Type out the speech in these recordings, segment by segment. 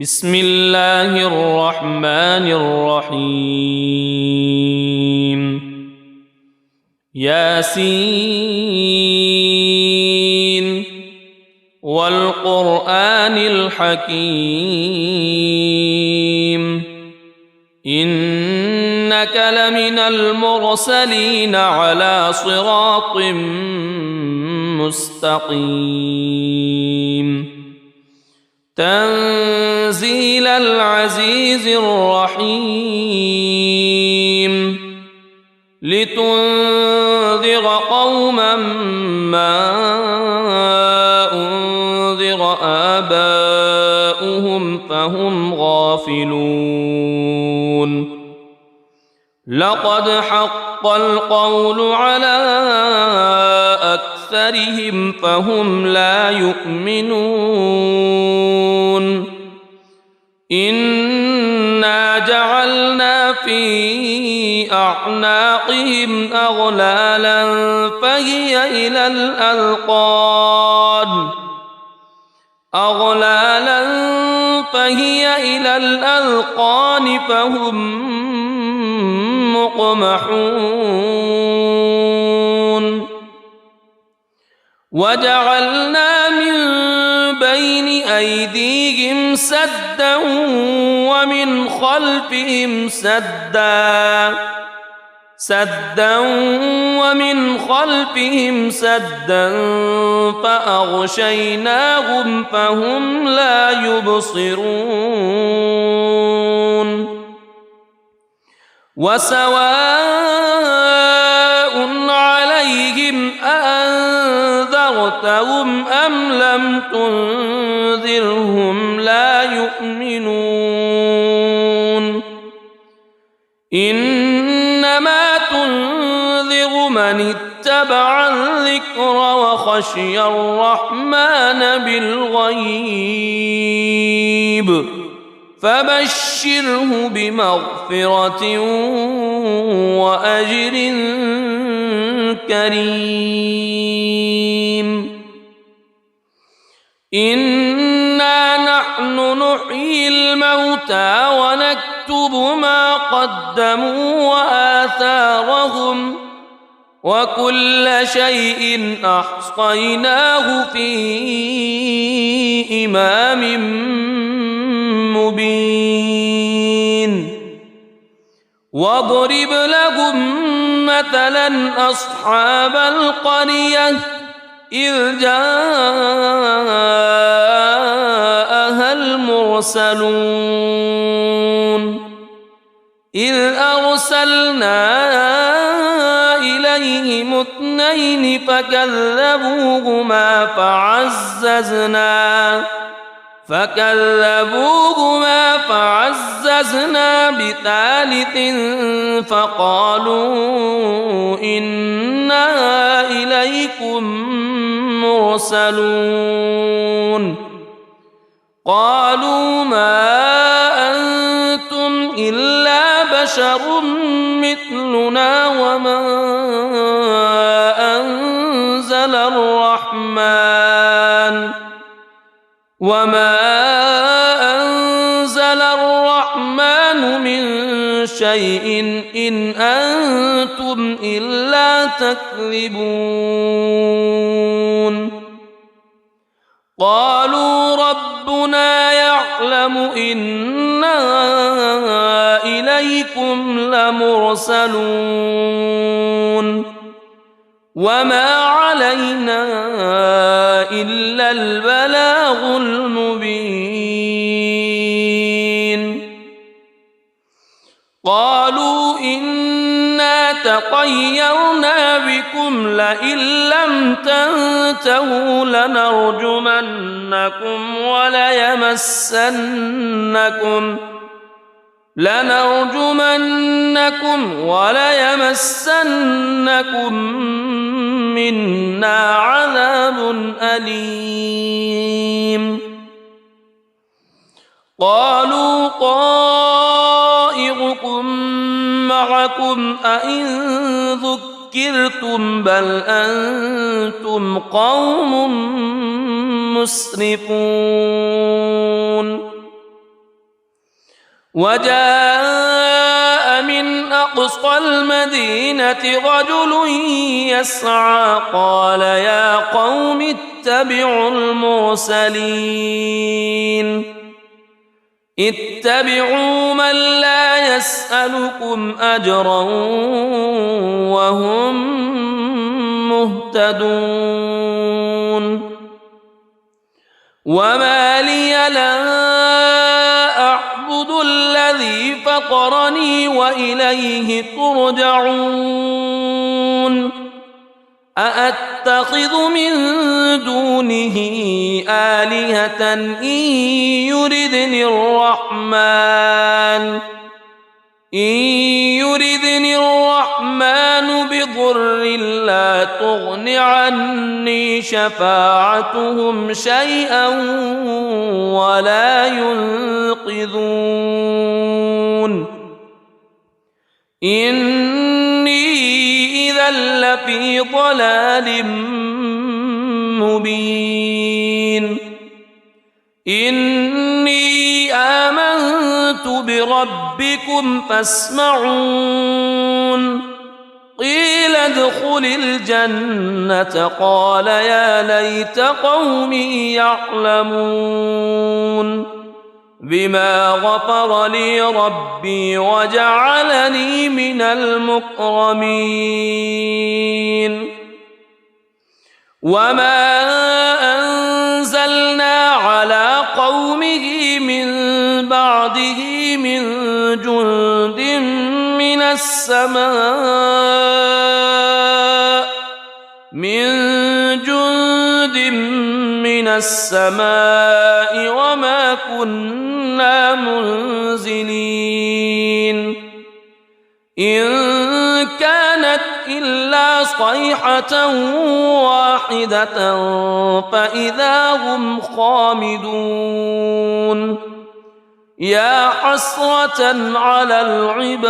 بسم الله الرحمن الرحيم ياسين والقرآن الحكيم إنك لمن المرسلين على صراط مستقيم تنزيل العزيز الرحيم لتنذر قوما ما أنذر آباؤهم فهم غافلون لقد حق القول على أكثرهم فهم لا يؤمنون إنا جعلنا في أعناقهم أغلالا فهي إلى الأذقان فهم مقمحون وجعلنا من بين أيديهم سدا ومن خلفهم سدا فأغشيناهم فهم لا يبصرون وسواء عليهم أأنذرتهم أم لم تنذرهم لا يؤمنون إنما تنذر من اتبع الذكر وخشي الرحمن بالغيب فبشره بمغفرة وأجر كريم إنا نحن نحيي الموتى ونكتب ما قدموا وآثارهم وكل شيء أحصيناه في إمام مبين واضرب لهم مثلا أصحاب القرية إذ جاءها المرسلون إذ أرسلنا إليهم اثنين فكذبوهما فعززنا بثالث فقالوا إنا إليكم مرسلون قالوا ما أنتم إلا بشر مثلنا وما أنزل الرحمن من شيء إن أنتم إلا تكذبون قالوا ربنا يعلم إنا إليكم لمرسلون وما علينا إلا البلاغ المبين قالوا إنا تطيرنا بكم لئن لم تنتهوا لنرجمنكم وليمسنكم منا عذاب أليم قالوا طائركم معكم أئن ذكرتم بل أنتم قوم مسرفون وجاء من أقصى المدينة رجل يسعى قال يا قوم اتبعوا المرسلين اتبعوا من لا يسألكم أجرا وهم مهتدون وما لي لا أعبد الذي فطرني وإليه ترجعون أأتخذ من دونه آلهة إن يردني الرحمن بضر لا تغن عني شفاعتهم شيئا ولا ينقذون إني إذا لفي ضلال مبين إني آمنت بربكم فاسمعون قيل ادخل الجنة قال يا ليت قومي يعلمون بما غفر لي ربي وجعلني من المكرمين وما أنزلنا على قومه من بعده من جند من السماء وما كنا منزلين إن كانت إلا صيحة واحدة فإذا هم خامدون يا حسرة على العباد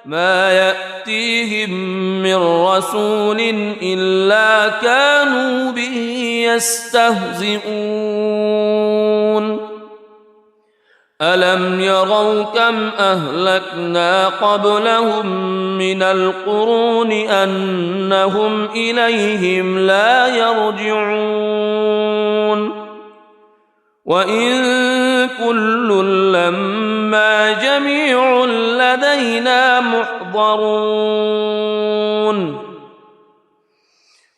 ما يأتيهم من رسول إلا كانوا به يستهزئون ألم يروا كم أهلكنا قبلهم من القرون أنهم إليهم لا يرجعون وإن كل لما جميع لدينا محضرون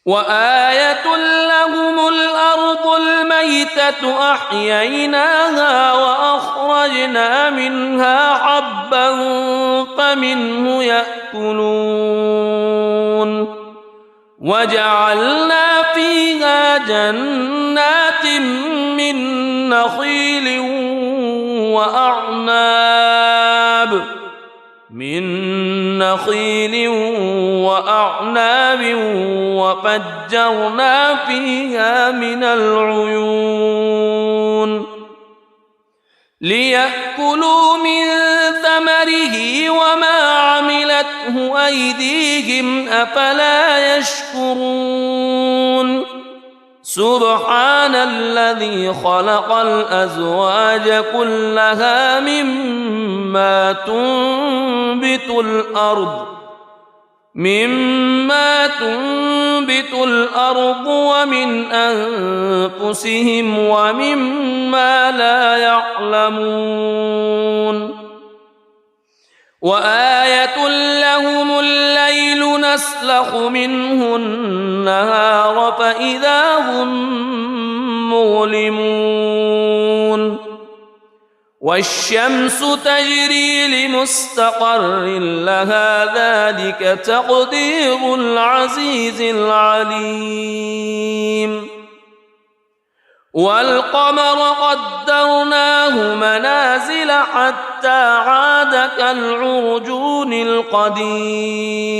وآية لهم الأرض الميتة أحييناها وأخرجنا منها حبا فمنه يأكلون وجعلنا فيها جنات من نخيل وأعناب وفجرنا فيها من العيون ليأكلوا من ثمره وما عملته أيديهم أفلا يشكرون سبحان الذي خلق الأزواج كلها مما تنبت الأرض ومن أنفسهم ومما لا يعلمون وآية لهم الليل نسلخ منه النهار فإذا هم مظلمون والشمس تجري لمستقر لها ذلك تقدير العزيز العليم والقمر قدرناه منازل حتى عاد كالعرجون القديم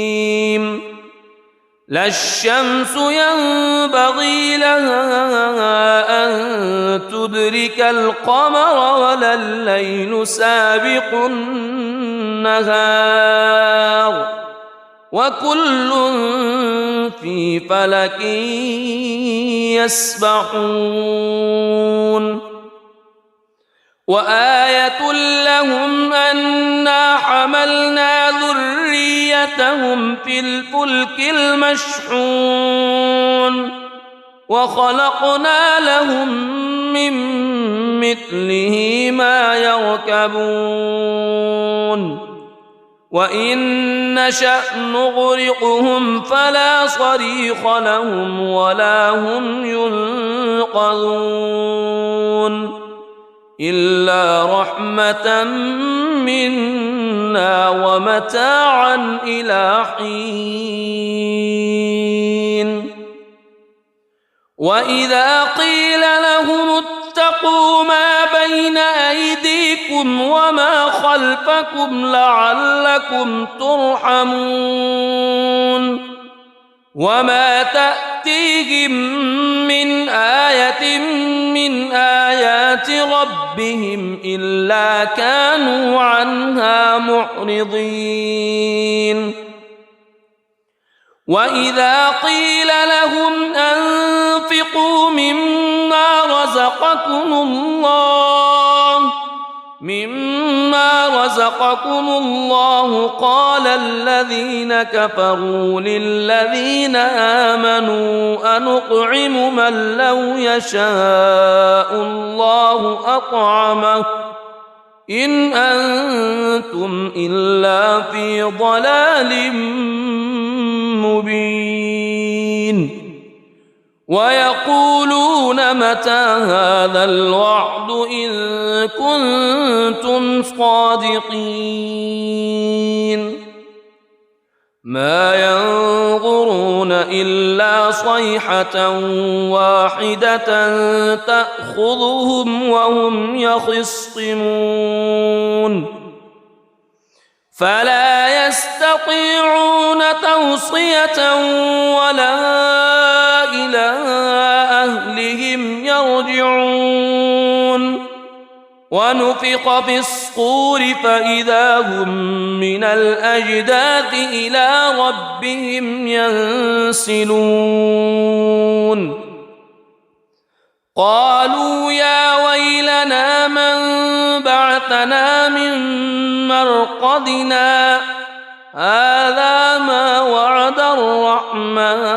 لا الشمس ينبغي لها أن تدرك القمر ولا الليل سابق النهار وكل في فلك يسبحون وآية لهم أنا حملنا ذريتهم في الفلك المشحون وخلقنا لهم من مثله ما يركبون وإن نشأ نغرقهم فلا صريخ لهم ولا هم ينقذون إلا رحمة منا ومتاعا إلى حين وإذا قيل لهم اتقوا ما بين أيديكم وما خلفكم لعلكم ترحمون وما تأتيهم من آية من آيات ربهم إلا كانوا عنها معرضين وإذا قيل لهم أنفقوا مما رزقكم الله قال الذين كفروا للذين آمنوا أنطعم من لو يشاء الله أطعمه إن أنتم إلا في ضلال مبين ويقولون متى هذا الوعد إن كنتم صادقين ما ينظرون إلا صيحة واحدة تأخذهم وهم يخصمون فلا يستطيعون توصية ولا إلى أهلهم يرجعون ونفخ في الصور فإذا هم من الأجداث إلى ربهم ينسلون قالوا يا ويلنا من بعثنا من مرقدنا هذا ما وعد الرحمن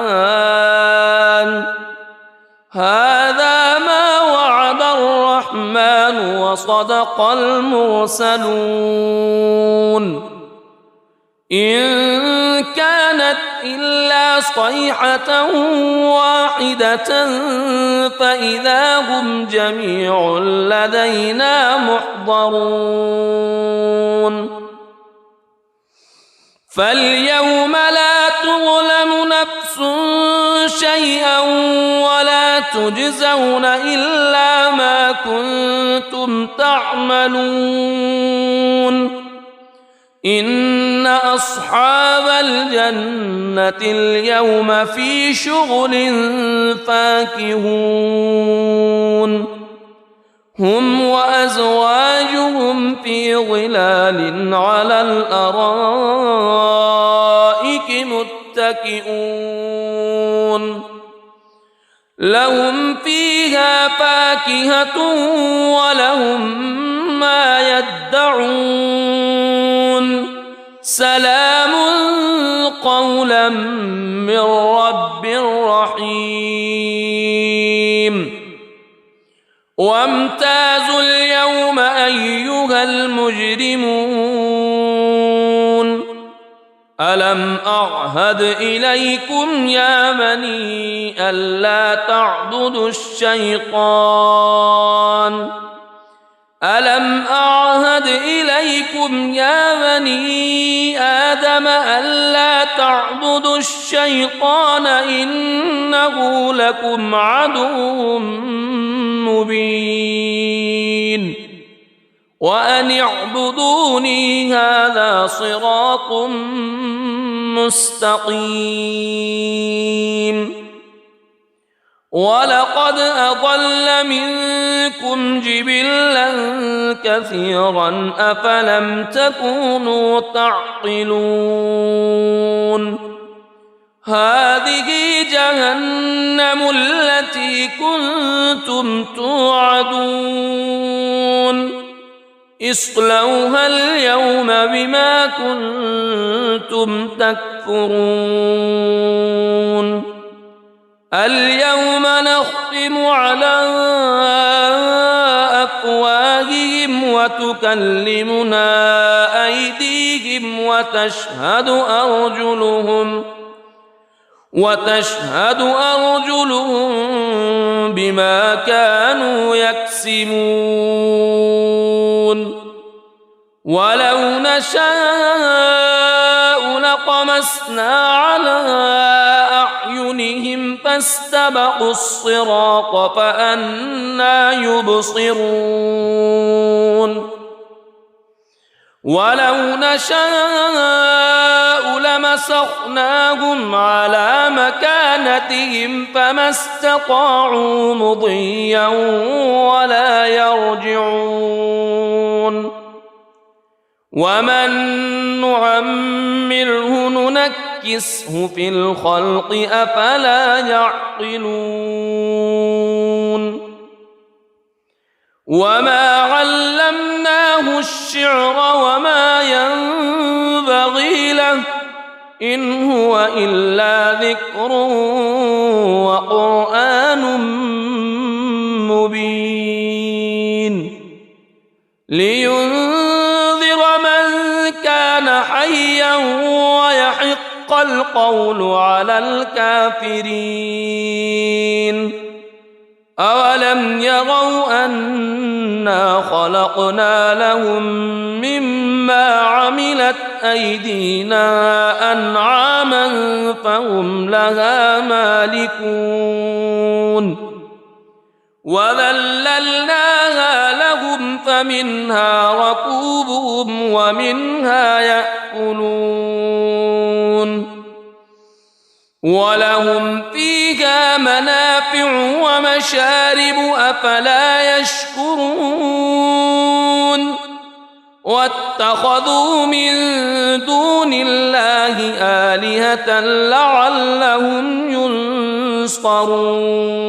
وصدق المرسلون إن كانت إلا صيحة واحدة فإذا هم جميع لدينا محضرون فاليوم لا تظلم نفس شيئا ولا تجزون إلا ما كنتم تعملون إن أصحاب الجنة اليوم في شغل فاكهون هم وأزواجهم في ظلال على الأرائك متكئون لهم فيها فاكهة ولهم ما يدعون سلام قولا من رب رحيم وامتازوا اليوم أيها المجرمون ألم أعهد إليكم يا بني ألا تعبدوا الشيطان ألم أعهد إليكم يا بني آدم ألا تعبدوا الشيطان إنه لكم عدو مبين وأن اعبدوني هذا صراط مستقيم ولقد أضل منكم جبلا كثيرا أفلم تكونوا تعقلون هذه جهنم التي كنتم توعدون اصلوها اليوم بما كنتم تكفرون اليوم نختم على أفواههم وتكلمنا أيديهم وتشهد أرجلهم بما كانوا يكسبون ولو نشاء لطمسنا على أعينهم فاستبقوا الصراط فأنى يبصرون ولو نشاء لمسخناهم على مكانتهم فما استطاعوا مضيا ولا يرجعون ومن نعمره ننكسه في الخلق أفلا يعقلون وما علمناه الشعر وما ينبغي له إن هو إلا ذكر وقرآن مبين لينذر من كان حيا ويحق القول على الكافرين أولم يروا أنا خلقنا لهم مما عملت أيدينا أنعاما فهم لها مالكون وذللناها لهم فمنها ركوبهم ومنها يأكلون ولهم فيها منافع ومشارب أفلا يشكرون واتخذوا من دون الله آلهة لعلهم ينصرون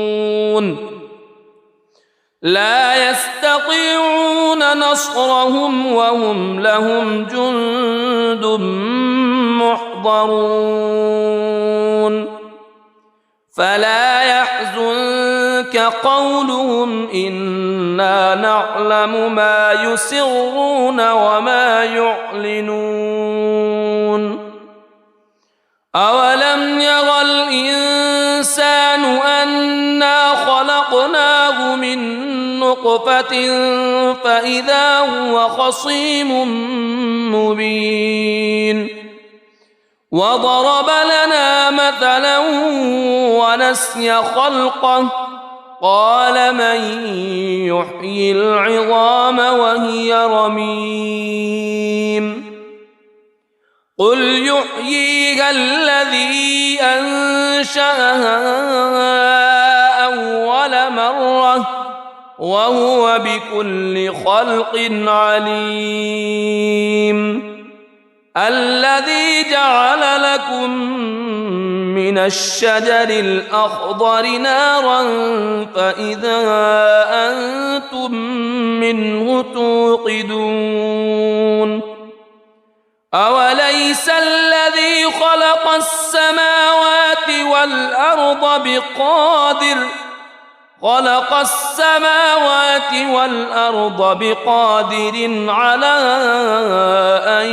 لا يستطيعون نصرهم وهم لهم جند محضرون فلا يحزنك قولهم إنا نعلم ما يسرون وما يعلنون أولم ير الإنسان أنا خلقناه من نطفة فإذا هو خصيم مبين وضرب لنا مثلا ونسي خلقه قال من يحيي العظام وهي رميم قل يحييها الذي أنشأها أول مرة وهو بكل خلق عليم الذي جعل لكم من الشجر الأخضر نارا فإذا أنتم منه توقدون أوليس الذي خلق السماوات والأرض بقادر على أن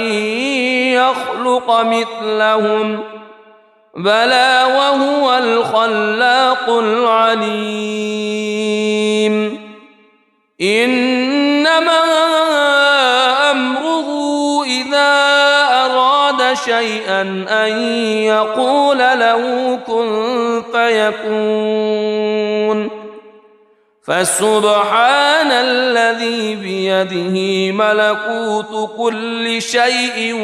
يخلق مثلهم بلى وهو الخلاق العليم إنما أمره إذا أراد شيئا أن يقول له كن فيكون فسبحان الذي بيده ملكوت كل شيء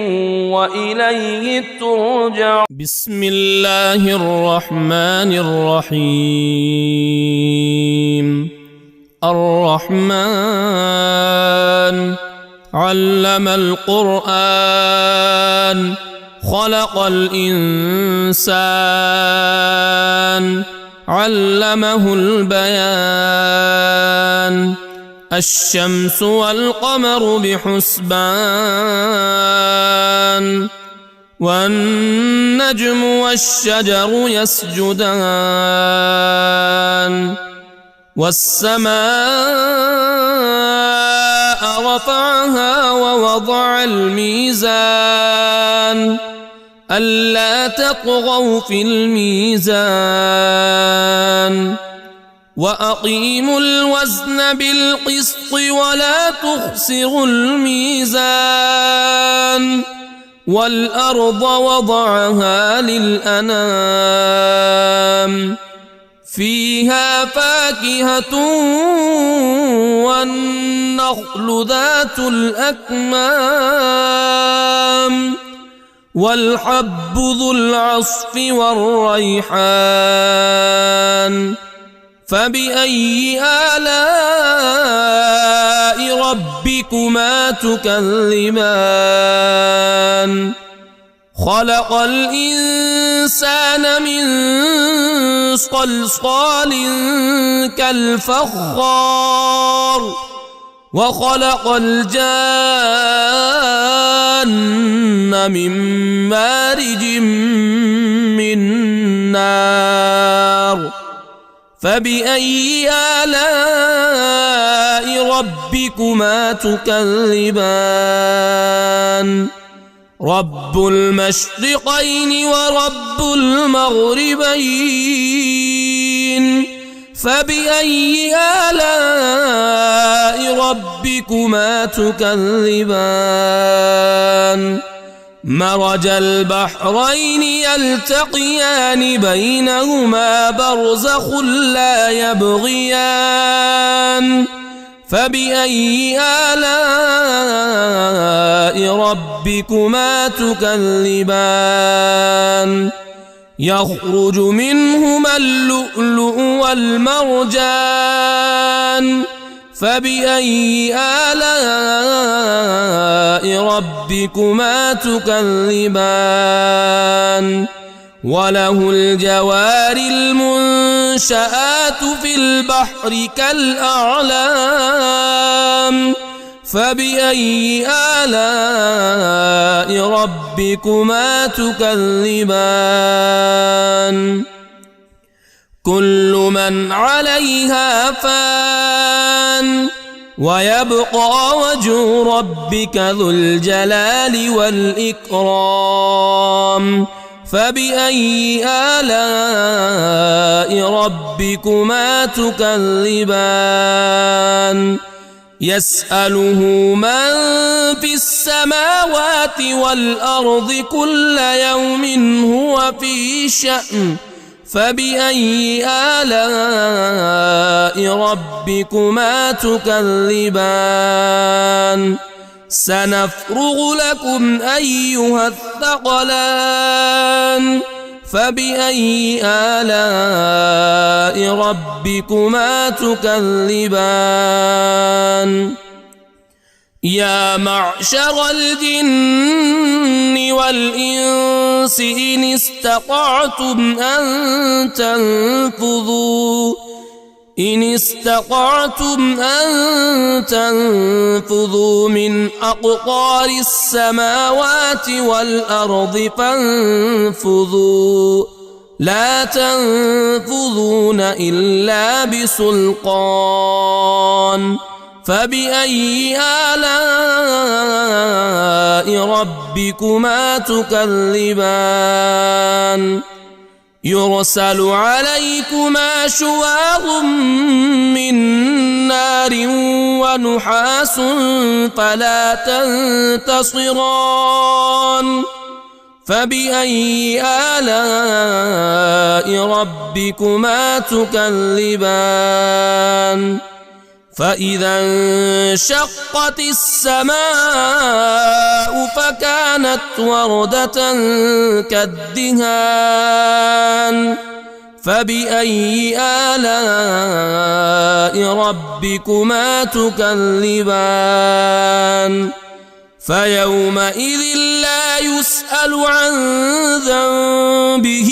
وإليه ترجع. بسم الله الرحمن الرحيم. الرحمن علم القرآن خلق الإنسان علمه البيان الشمس والقمر بحسبان والنجم والشجر يسجدان والسماء رفعها ووضع الميزان ألا تطغوا في الميزان وأقيموا الوزن بالقسط ولا تخسروا الميزان والأرض وضعها للأنام فيها فاكهة والنخل ذات الأكمام والحب ذو العصف والريحان فبأي آلاء ربكما تكذبان خلق الإنسان من صلصال كالفخار وخلق الجان من مارج من نار فبأي آلاء ربكما تكذبان رب المشرقين ورب المغربين فبأي آلاء ربكما تكذبان مرج البحرين يلتقيان بينهما برزخ لا يبغيان فبأي آلاء ربكما تكذبان يخرج منهما اللؤلؤ والمرجان فبأي آلاء ربكما تكذبان وله الجوار المنشآت في البحر كالأعلام فبأي آلاء ربكما تكذبان كل من عليها فان ويبقى وجه ربك ذو الجلال والإكرام فبأي آلاء ربكما تكذبان يسأله من في السماوات والأرض كل يوم هو في شأن فبأي آلاء ربكما تكذبان سنفرغ لكم أيها الثقلان فبأي آلاء ربكما تكذبان يا معشر الجن والإنس إن استطعتم أن تنفذوا من أقطار السماوات والأرض فانفذوا لا تنفذون إلا بسلطان فبأي آلاء ربكما تكذبان يرسل عليكما شواظ من نار ونحاس فلا تنتصران فبأي آلاء ربكما تكذبان فإذا انشقت السماء فكانت وردة كالدهان فبأي آلاء ربكما تكذبان فيومئذ لا يسأل عن ذنبه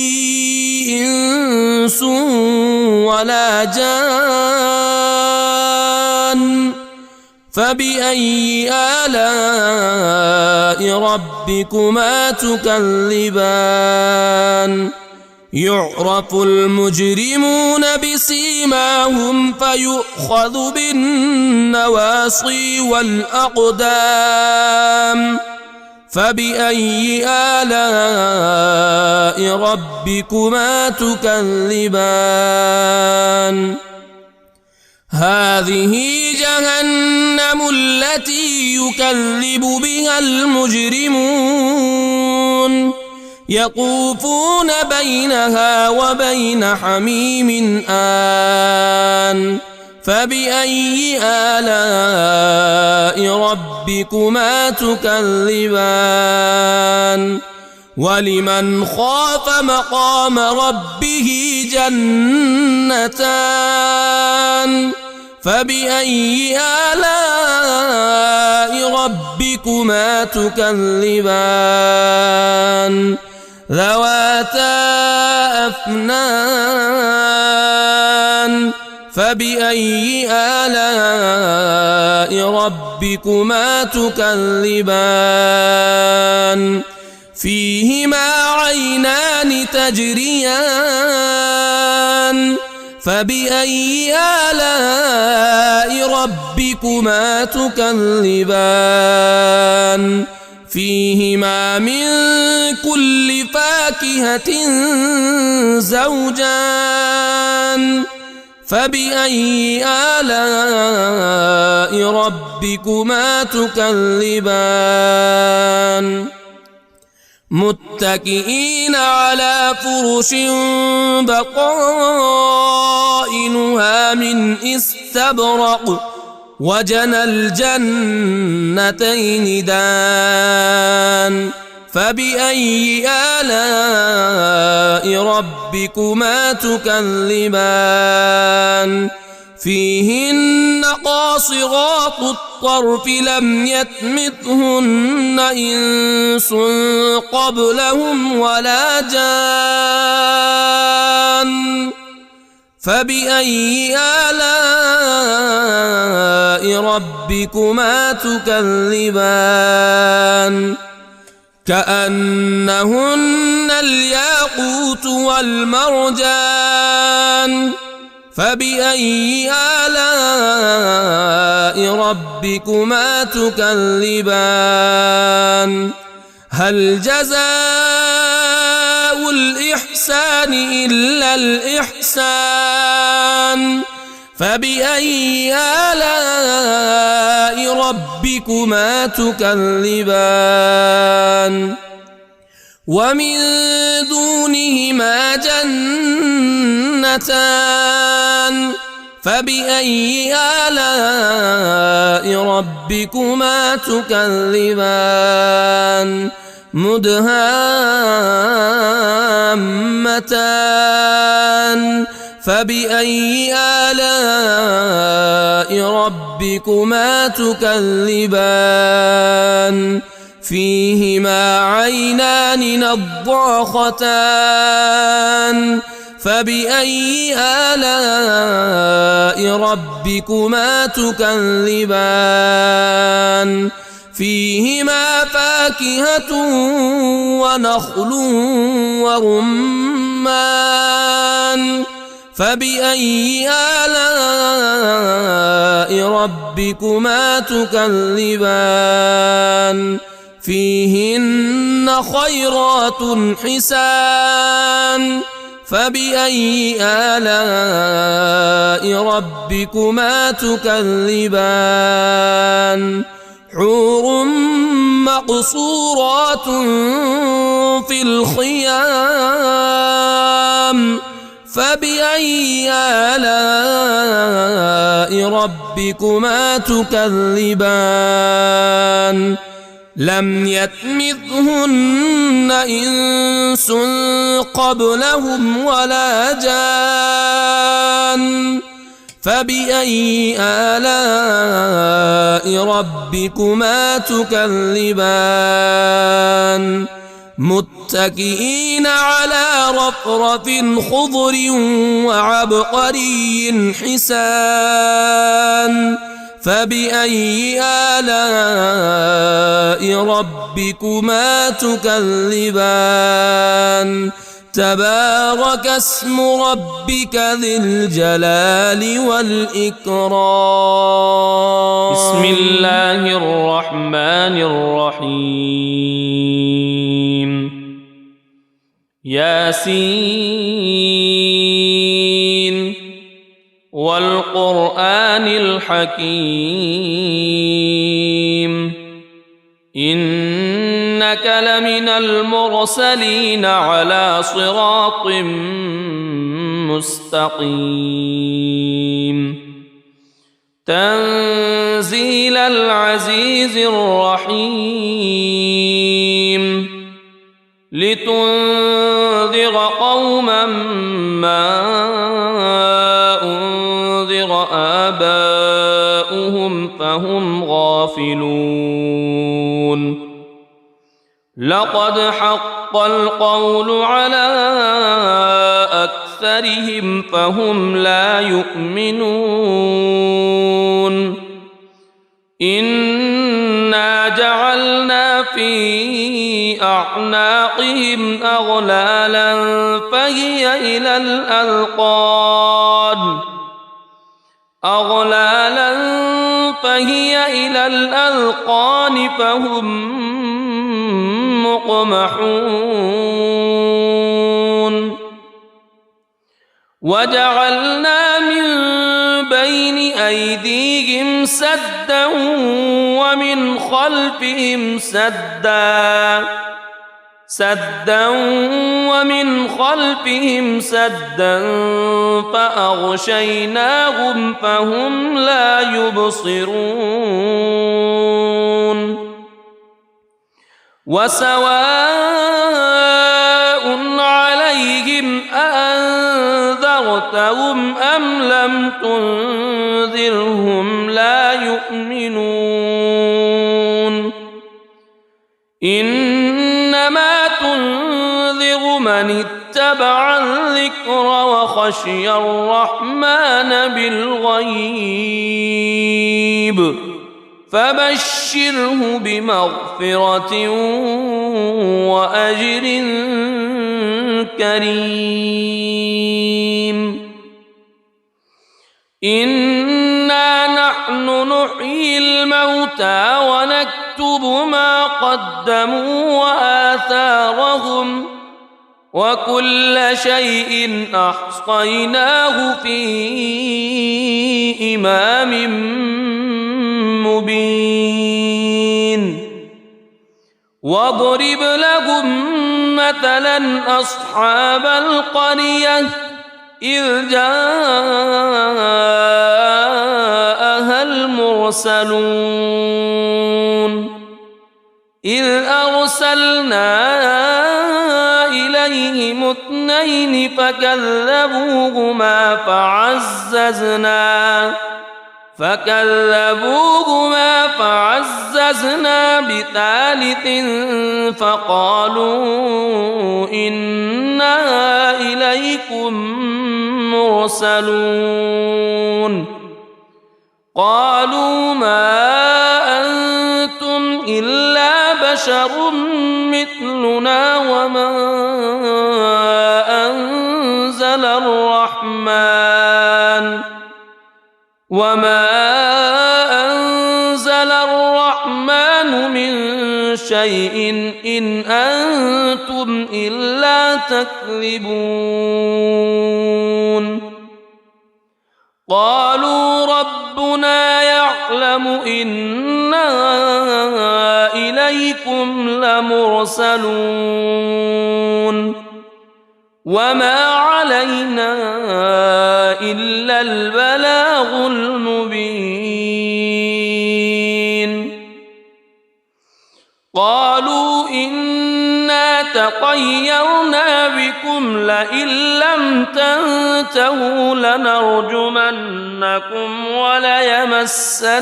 إنس ولا جان فبأي آلاء ربكما تكذبان يعرف المجرمون بسيماهم فيؤخذ بالنواصي والأقدام فبأي آلاء ربكما تكذبان هذه جهنم التي يكذب بها المجرمون يطوفون بينها وبين حميم آن فبأي آلاء ربكما تكذبان ولمن خاف مقام ربه جنتان فبأي آلاء ربكما تكذبان ذواتا أفنان فبأي آلاء ربكما تكذبان فيهما عينان تجريان فبأي آلاء ربكما تكذبان فيهما من كل فاكهة زوجان فبأي آلاء ربكما تكذبان متكئين على فرش بطائنها من استبرق وجنى الجنتين دان فبأي آلاء ربكما تكذبان فيهن قاصرات الطرف لم يطمثهن إنس قبلهم ولا جان فبأي آلاء ربكما تكذبان كأنهن الياقوت والمرجان فبأي آلاء ربكما تكذبان هل جزاء الإحسان إلا الإحسان فبأي آلاء ربكما تكذبان ومن دونهما جنتان فبأي آلاء ربكما تكذبان مدهامتان فبأي آلاء ربكما تكذبان فيهما عينان نضاختان فبأي آلاء ربكما تكذبان فيهما فاكهة ونخل ورمان فبأي آلاء ربكما تكذبان فيهن خيرات حسان فبأي آلاء ربكما تكذبان حور مقصورات في الخيام فبأي آلاء ربكما تكذبان لم يطمثهن إنس قبلهم ولا جان فبأي آلاء ربكما تكذبان متكئين على رفرف خضر وعبقري حسان فبأي آلاء ربكما تكذبان تبارك اسم ربك ذي الجلال والإكرام بسم الله الرحمن الرحيم ياسين والقرآن الحكيم إنك لمن المرسلين على صراط مستقيم تنزيل العزيز الرحيم لتنذر قوما ما أنذر آباؤهم فهم غافلون لقد حق القول على أكثرهم فهم لا يؤمنون إنا جعلنا في أعناقهم أغلالا فهي إلى الأذقان فهم مقمحون وجعلنا من بين أيديهم سدا ومن خلفهم سدا فأغشيناهم فهم لا يبصرون وسواء عليهم أأنذرتهم أم لم تنذرهم لا يؤمنون إنما تنذر من اتبع الذكر وخشي الرحمن بالغيب فبشره بمغفرة وأجر كريم إنا نحن نحيي الموتى ونكتب ما قدموا وآثارهم وكل شيء أحصيناه في إمام مبين واضرب لهم مثلا أصحاب القرية إذ جاءها المرسلون إذ أرسلنا إليهم اثنين فكذبوهما فعززنا بثالث فقالوا إنا إليكم مرسلون قالوا ما أنتم إلا بشر مثلنا وما أنزل الرحمن من شيء إن أنتم إلا تكذبون قالوا ربنا يعلم إنا إليكم لمرسلون وما علينا إلا البلاغ المبين قالوا إنا تطيرنا بكم لئن لم تنتهوا لنرجمنكم وليمسنكم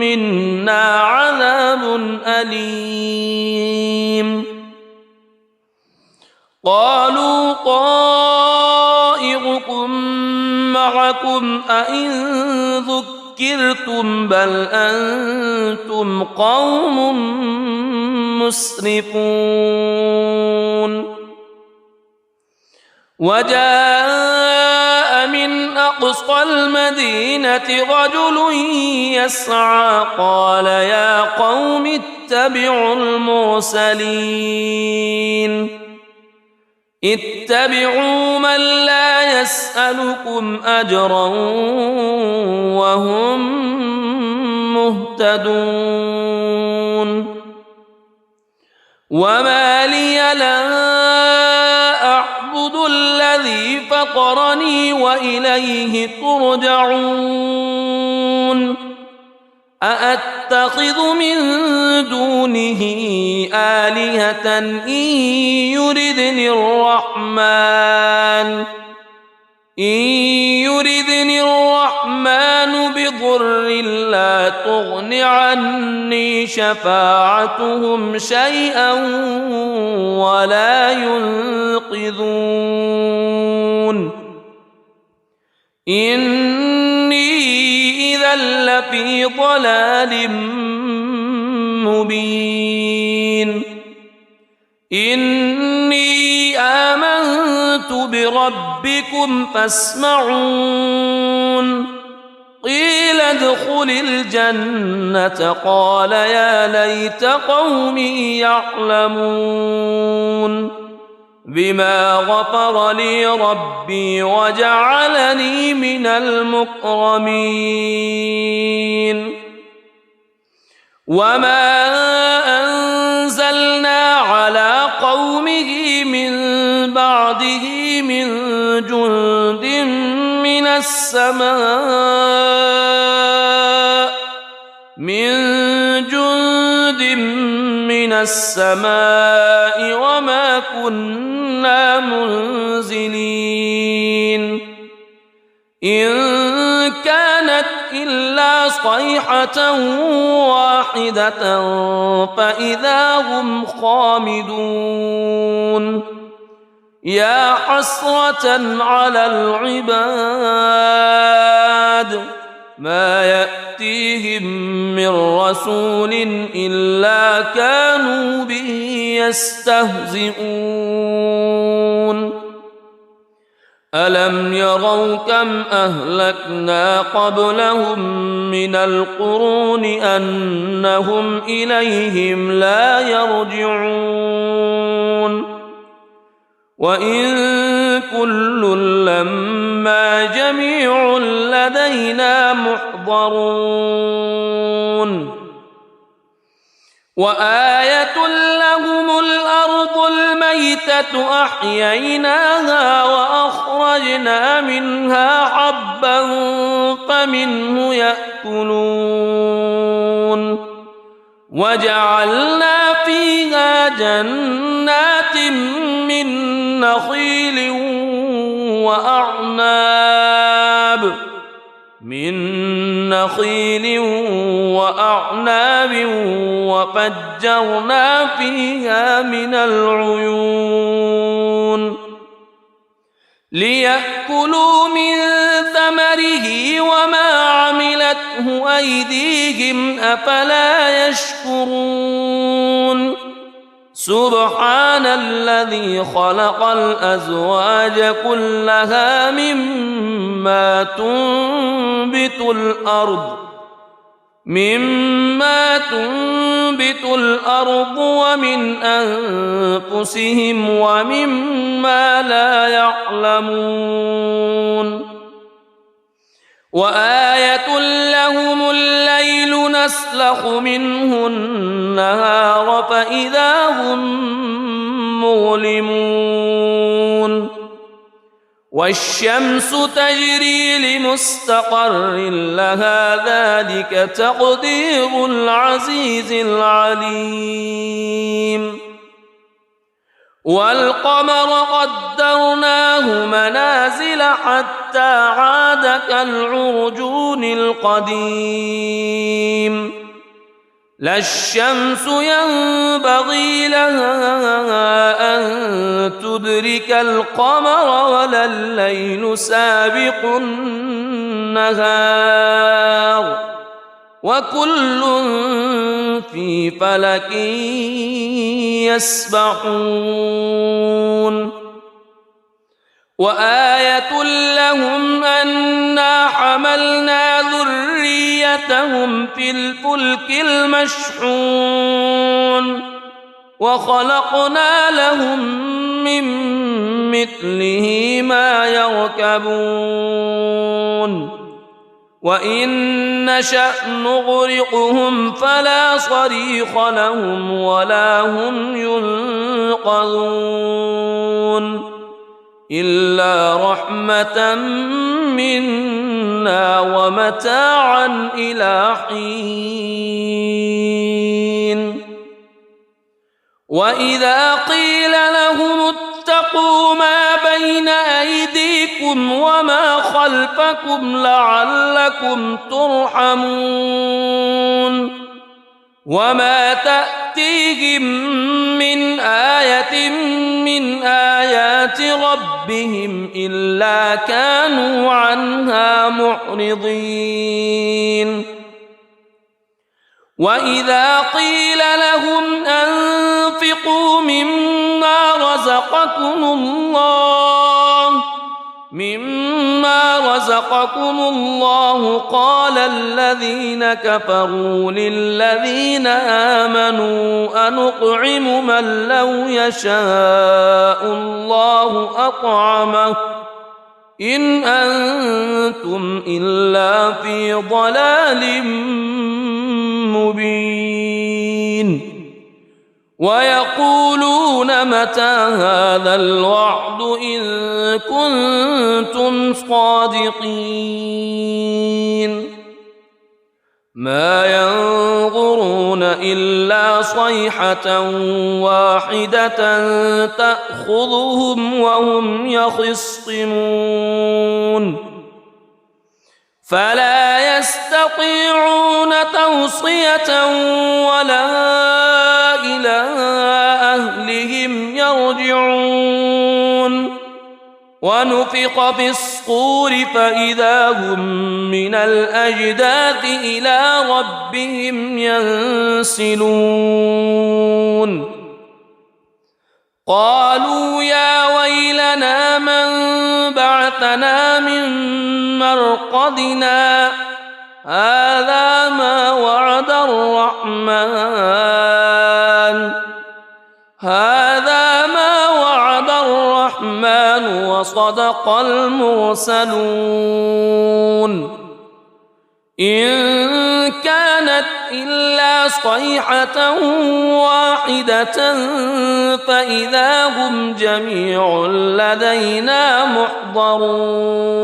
منا عذاب أليم قالوا طائركم معكم أئن ذكرتم بل أنتم قوم مسرفون وجاء من أقصى المدينة رجل يسعى قال يا قوم اتبعوا المرسلين اتبعوا من لا يسألكم أجرا وهم مهتدون وما لي لا أعبد الذي فطرني وإليه ترجعون أأتخذ من دونه آلهة إن يردني الرحمن بضر لا تغن عني شفاعتهم شيئا ولا ينقذون إني إذا لفي ضلال مبين إني آمنت بربكم فاسمعون قيل ادخل الجنة قال يا ليت قومي يعلمون بما غفر لي ربي وجعلني من المكرمين وما أنزلنا على قومه من بعده من جند من السماء وما كنا منزلين إن كانت إلا صيحة واحدة فإذا هم خامدون يا حسرة على العباد ما يأتيهم من رسول إلا كانوا به يستهزئون ألم يروا كم أهلكنا قبلهم من القرون أنهم إليهم لا يرجعون وإن كل لما جميع لدينا محضرون وآية لهم الأرض الميتة أحييناها وأخرجنا منها حبا فمنه يأكلون وجعلنا فيها جنات من نخيل وأعناب وفجرنا فيها من العيون ليأكلوا من ثمره وما عملته أيديهم أفلا يشكرون سبحان الذي خلق الأزواج كلها مما تنبت الأرض ومن أنفسهم ومما لا يعلمون وآية لهم الليل نسلخ منه النهار فإذا هم مظلمون والشمس تجري لمستقر لها ذلك تقدير العزيز العليم والقمر قدرناه منازل حتى عاد كالعرجون القديم لا الشمس ينبغي لها أن تدرك القمر ولا الليل سابق النهار وكل في فلك يسبحون وآية لهم أنا حملنا ذريتهم في الفلك المشحون وخلقنا لهم من مثله ما يركبون وإن نشأ نغرقهم فلا صريخ لهم ولا هم ينقذون إلا رحمة منا ومتاعا إلى حين وإذا قيل لهم اتقوا ما بين أيديكم وما خلفكم لعلكم ترحمون وما تأتيهم من آية من آيات ربهم إلا كانوا عنها معرضين وإذا قيل لهم أنفقوا مما رزقكم الله قال الذين كفروا للذين آمنوا أنطعم من لو يشاء الله أطعمه إن أنتم إلا في ضلال مبين ويقولون متى هذا الوعد إن كنتم صادقين ما ينظرون إلا صيحة واحدة تأخذهم وهم يخصمون فلا يستطيعون توصية ولا إلى أهلهم يرجعون ونفخ في الصور فإذا هم من الأجداث إلى ربهم ينسلون قالوا يا ويلنا من بعثنا من مرقدنا هذا ما وعد الرحمن وصدق المرسلون إن كانت إلا صيحة واحدة فإذا هم جميع لدينا محضرون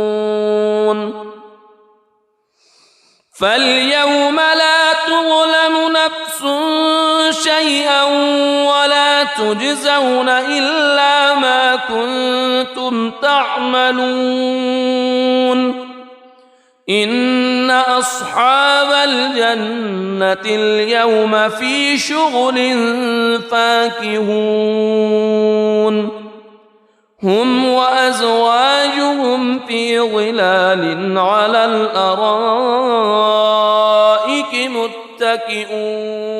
فاليوم لا تظلم نفس شيئا ولا تجزون إلا ما كنتم تعملون إن أصحاب الجنة اليوم في شغل فاكهون هم وأزواجهم في ظلال على الأرائك متكئون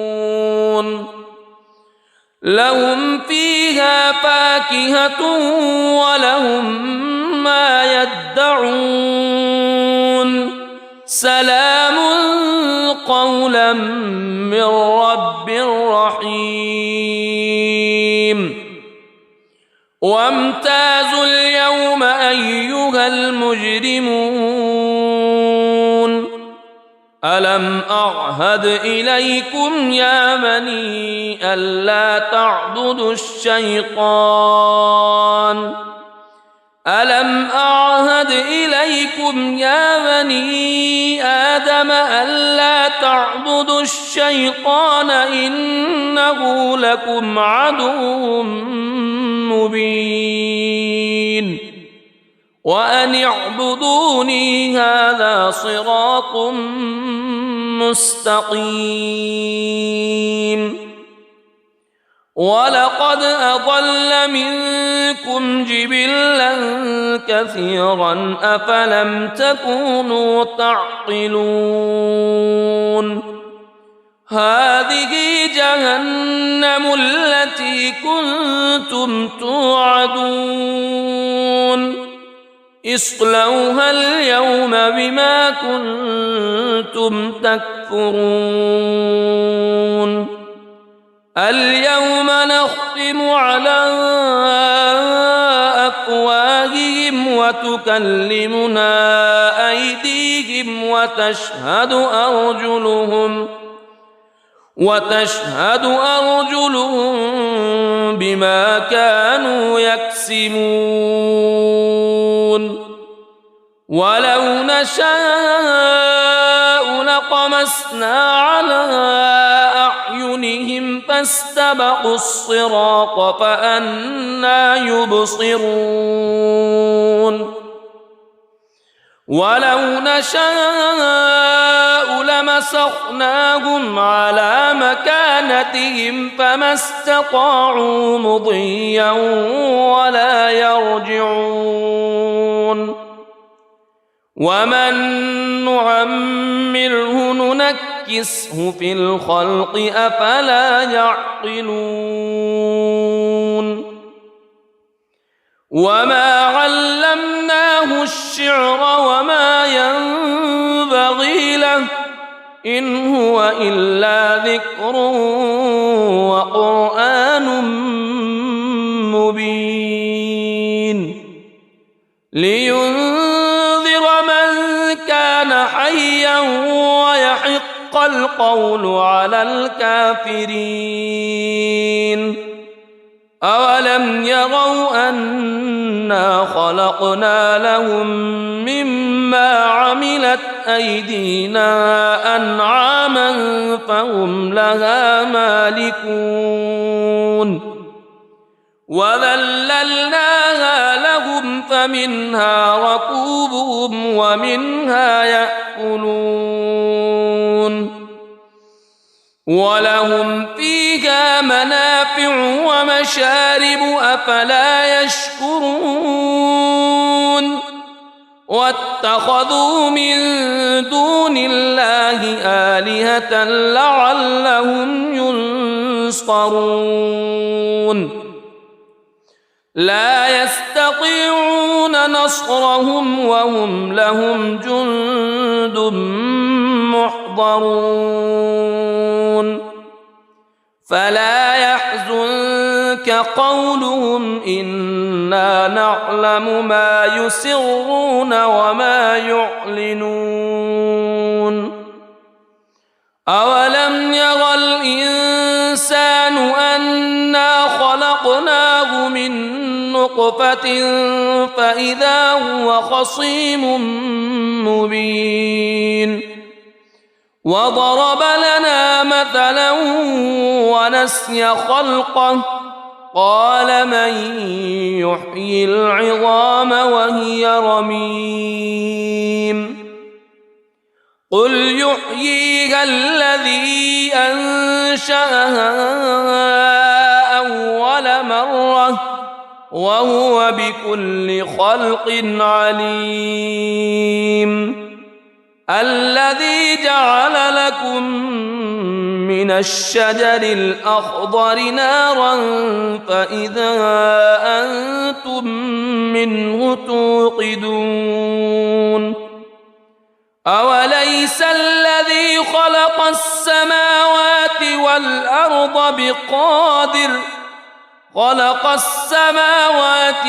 لهم فيها فاكهة ولهم ما يدعون سلام قولا من رب رحيم وامتازوا اليوم أيها المجرمون ألم أعهد إليكم يا بني ألا تعبدوا الشيطان ألم أعهد إليكم يا بني آدم ألا تعبدوا الشيطان إنه لكم عدو مبين وأن اعبدوني هذا صراط مستقيم ولقد أضل منكم جبلا كثيرا أفلم تكونوا تعقلون هذه جهنم التي كنتم توعدون اصلوها اليوم بما كنتم تكفرون اليوم نختم على أفواههم وتكلمنا أيديهم وتشهد أرجلهم بما كانوا يكسبون ولو نشاء لطمسنا على أعينهم فاستبقوا الصراط فأنى يبصرون ولو نشاء لمسخناهم على مكانتهم فما استطاعوا مضيا ولا يرجعون ومن نعمره ننكسه في الخلق أفلا يعقلون وما علمناه الشعر وما ينبغي له إن هو إلا ذكر وقرآن مبين لينذر من كان حيا ويحق القول على الكافرين أولم يروا أنا خلقنا لهم مما عملت أيدينا أنعاما فهم لها مالكون وذللناها لهم فمنها ركوبهم ومنها يأكلون ولهم فيها منافع ومشارب أفلا يشكرون واتخذوا من دون الله آلهة لعلهم ينصرون لا يستطيعون نصرهم وهم لهم جند محضرون فلا يحزنك قولهم إنا نعلم ما يسرون وما يعلنون أولم ير الإنسان أنا خلقناه من نطفة فإذا هو خصيم مبين وضرب لنا مثلا ونسي خلقه قال من يحيي العظام وهي رميم قل يحييها الذي أنشأها أول مرة وهو بكل خلق عليم الذي جعل لكم من الشجر الأخضر نارا فإذا أنتم منه توقدون أوليس الذي خلق السماوات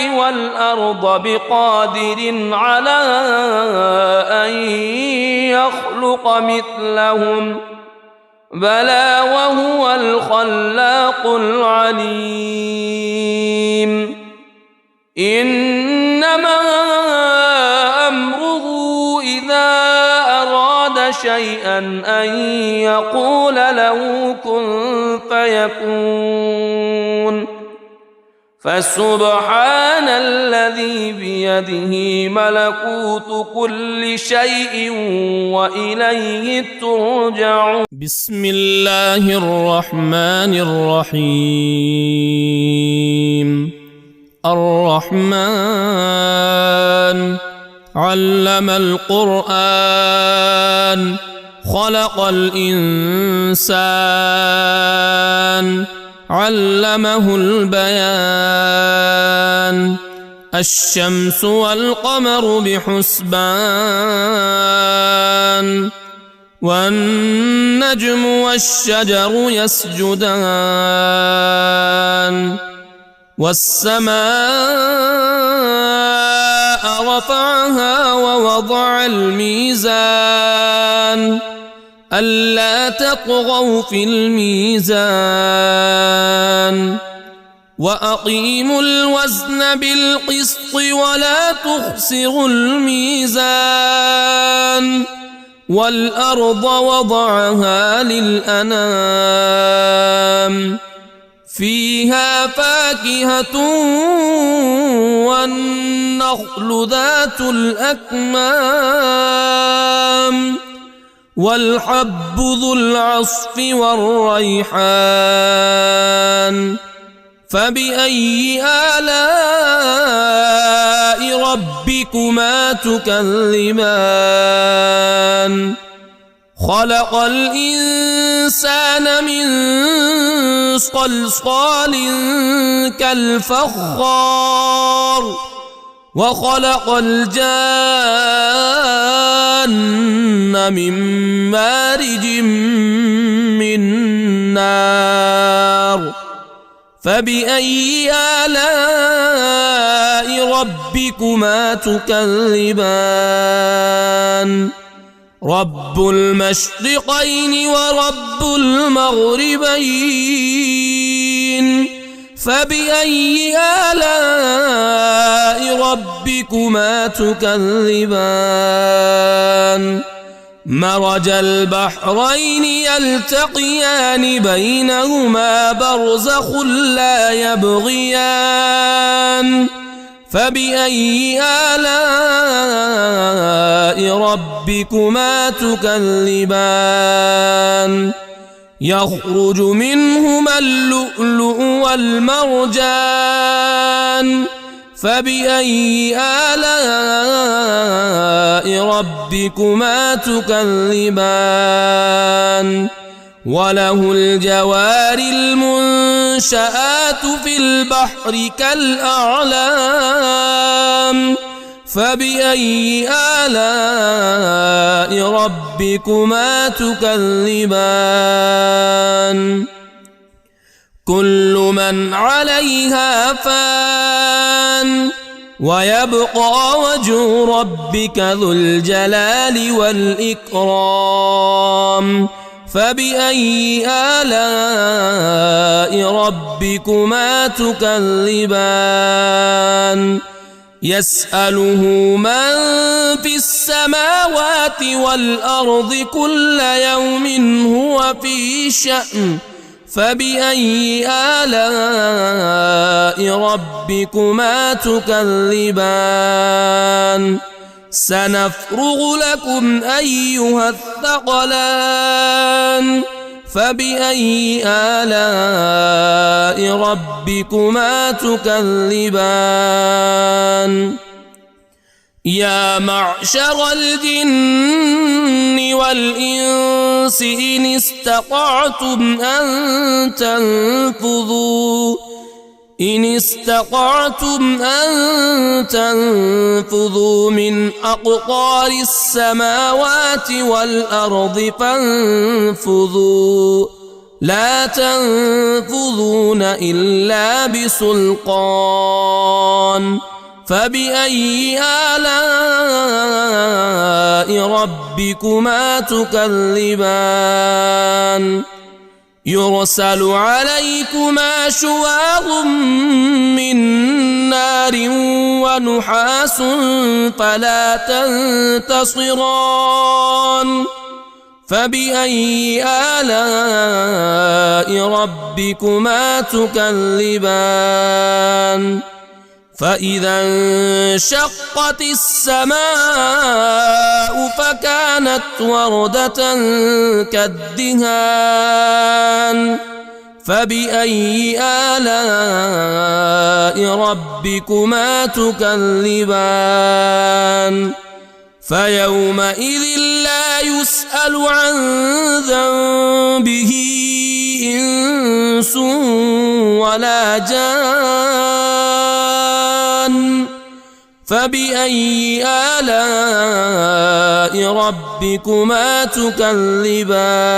والأرض بقادر على أن يخلق مثلهم بلى وهو الخلاق العليم إنما أمره إذا أراد شيئا أن يقول له كن فيكون فسبحان الذي بيده ملكوت كل شيء وإليه ترجعون. بسم الله الرحمن الرحيم. الرحمن علم القرآن خلق الإنسان علمه البيان. الشمس والقمر بحسبان والنجم والشجر يسجدان. والسماء رفعها ووضع الميزان ألا تطغوا في الميزان وأقيموا الوزن بالقسط ولا تخسروا الميزان. والأرض وضعها للأنام فيها فاكهة والنخل ذات الأكمام والحب ذو العصف والريحان. فبأي آلاء ربكما تكذبان؟ خلق الإنسان من صلصال كالفخار وخلق الجان من مارج من نار. فبأي آلاء ربكما تكذبان؟ رب المشرقين ورب المغربين. فبأي آلاء ربكما تكذبان؟ مرج البحرين يلتقيان بينهما برزخ لا يبغيان. فبأي آلاء ربكما تكذبان؟ يخرج منهما اللؤلؤ والمرجان. فبأي آلاء ربكما تكذبان؟ وله الجوار المنشآت في البحر كالأعلام. فبأي آلاء ربكما تكذبان؟ كل من عليها فان ويبقى وجه ربك ذو الجلال والإكرام. فبأي آلاء ربكما تكذبان؟ يسأله من في السماوات والأرض كل يوم هو في شأن. فبأي آلاء ربكما تكذبان؟ سنفرغ لكم أيها الثقلان. فبأي آلاء ربكما تكذبان؟ يا معشر الجن والإنس إن استطعتم أن تنفذوا من أقطار السماوات والأرض فانفذوا لا تنفذون إلا بسلطان. فبأي آلاء ربكما تكذبان؟ يرسل عليكما شواظ من نار ونحاس فلا تنتصران. فبأي آلاء ربكما تكذبان فإذا انشقت السماء فكانت وردة كالدهان فبأي آلاء ربكما تكذبان فيومئذ لا يسأل عن ذنبه إنس ولا جان فبأي آلاء ربكما تكذبان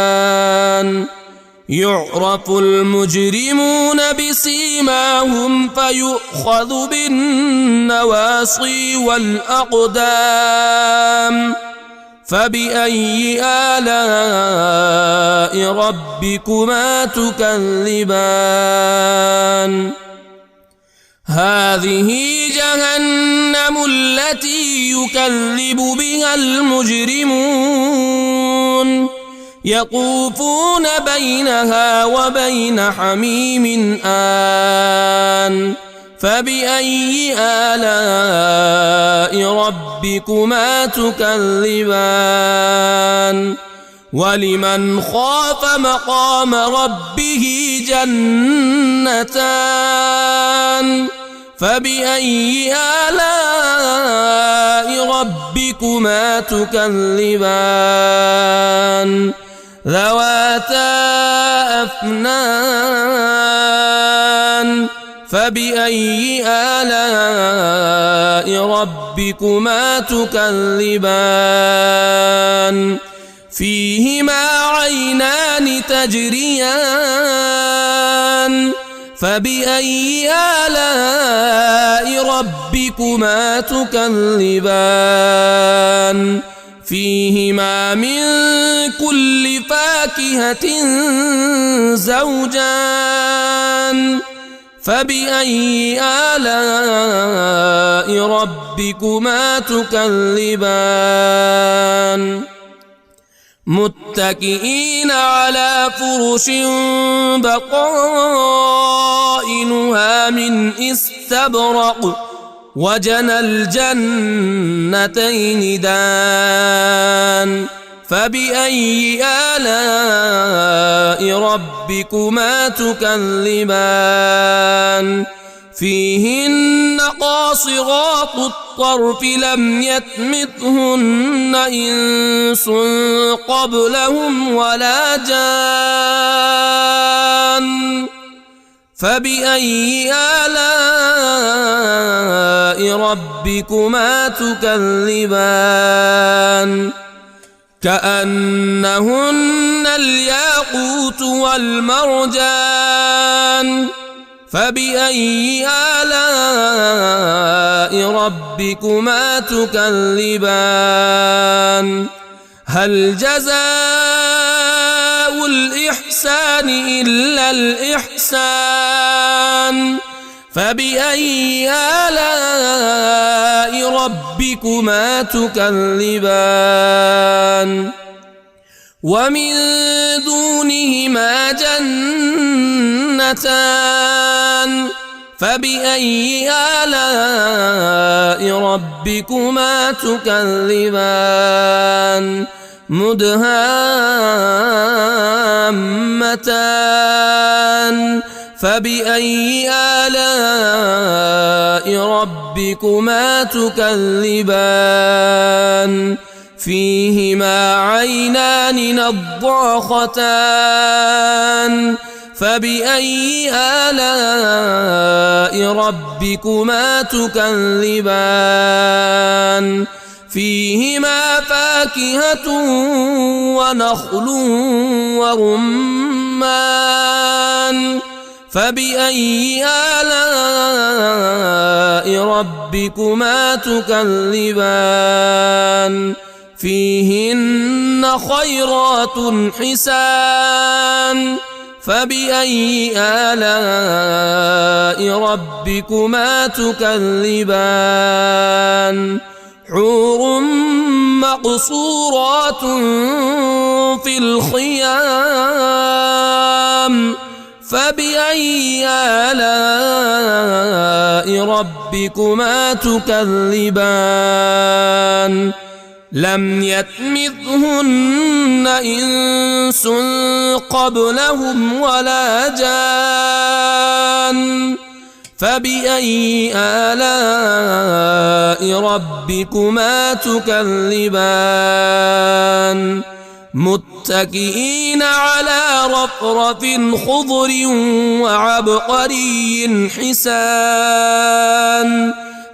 يعرف المجرمون بسيماهم فيؤخذ بالنواصي والأقدام فبأي آلاء ربكما تكذبان هذه جهنم التي يكذب بها المجرمون يطوفون بينها وبين حميم آن فبأي آلاء ربكما تكذبان ولمن خاف مقام ربه جنتان فبأي آلاء ربكما تكذبان ذواتا أفنان فبأي آلاء ربكما تكذبان فيهما عينان تجريان فبأي آلاء ربكما تكذبان فيهما من كل فاكهة زوجان فبأي آلاء ربكما تكذبان متكئين على فرش بطائنها من استبرق وجنى الجنتين دان فبأي آلاء ربكما تكذبان فيهن قاصرات الطرف لم يطمثهن إنس قبلهم ولا جان فبأي آلاء ربكما تكذبان كأنهن الياقوت والمرجان فبأي آلاء ربكما تكذبان هل جزاء الإحسان إلا الإحسان فبأي آلاء ربكما تكذبان ومن دونهما جنتان فبأي آلاء ربكما تكذبان مدهامتان فبأي آلاء ربكما تكذبان فيهما عينان نضاختان فبأي آلاء ربكما تكذبان فيهما فاكهة ونخل ورمان فبأي آلاء ربكما تكذبان فيهن خيرات حسان فبأي آلاء ربكما تكذبان حور مقصورات في الخيام فبأي آلاء ربكما تكذبان لم يطمثهن إنس قبلهم ولا جان فبأي آلاء ربكما تكذبان متكئين على رفرف خضر وعبقري حسان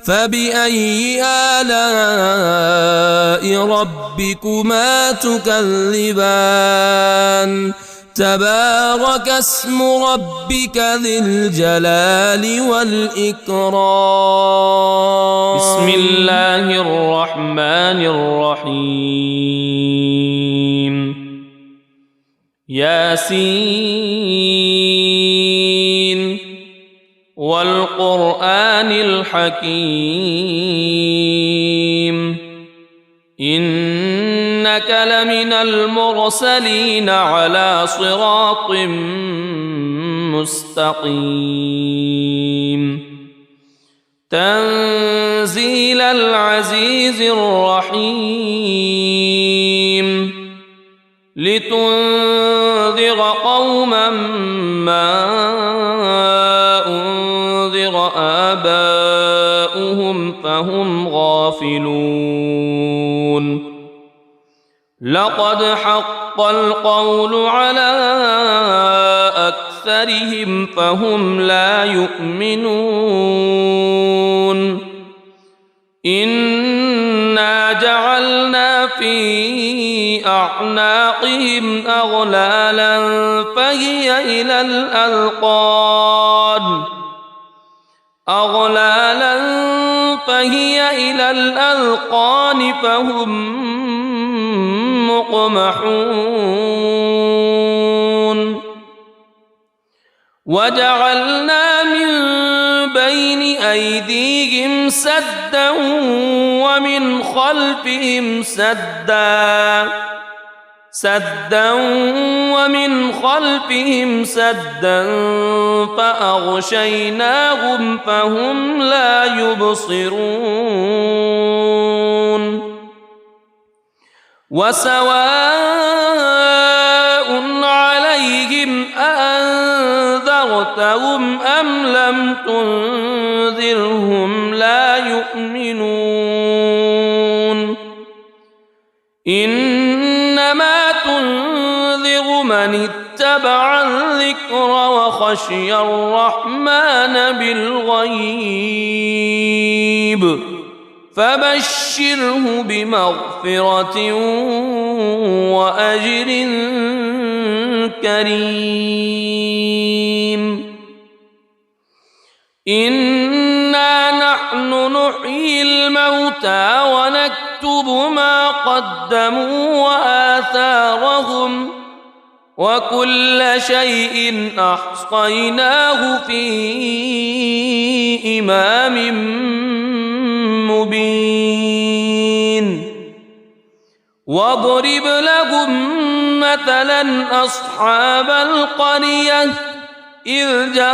فبأي آلاء ربكما تكذبان تبارك اسم ربك ذي الجلال والإكرام بسم الله الرحمن الرحيم ياسين والقرآن الحكيم إنك لمن المرسلين على صراط مستقيم تنزيل العزيز الرحيم لتنذر قوما ما أنذر آباؤهم فهم غافلون لقد حق القول على أكثرهم فهم لا يؤمنون إنا جعلنا في أعناقهم أغلالا فهي إلى الأذقان فهم مقمحون وجعلنا من بين أيديهم سدا ومن خلفهم سدا فأغشيناهم فهم لا يبصرون وسواء عليهم أأنذرتهم أم لم تنذرهم لا يؤمنون إنما تنذر من اتبع الذكر وخشي الرحمن بالغيب فبشره بمغفرة وأجر كريم إنا نحن نحيي الموتى ونكتب ما قدموا وآثارهم وكل شيء أحصيناه في إمام مبين واضرب لهم مثلا أصحاب القرية إذ جاءها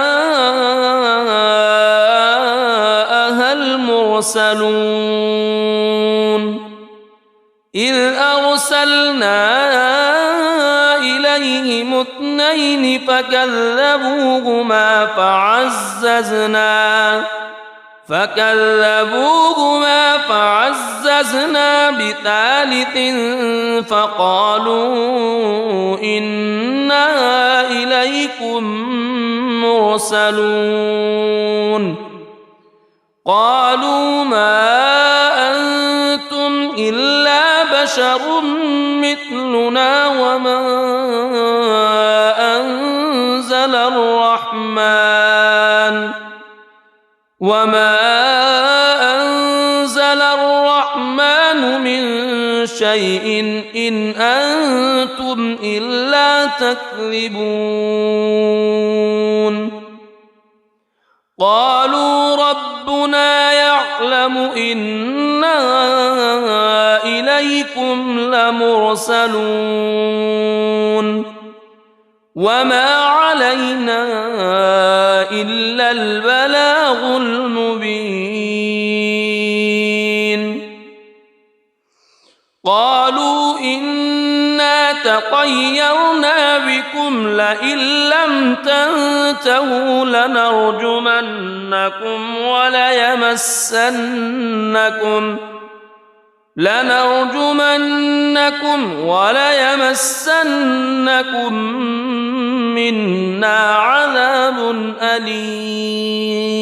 المرسلون إذ أرسلنا إليهم اثنين فكذبوهما فعززنا بثالث فقالوا إنا إليكم مرسلون قالوا ما أنتم إلا بشر مثلنا وما أنزل الرحمن من شيء إن أنتم إلا تكذبون قالوا ربنا يعلم إنا إليكم إليكم لمرسلون وما علينا إلا البلاغ المبين قالوا إنا تطيرنا بكم لئن لم تنتهوا لنرجمنكم وليمسنكم منا عذاب أليم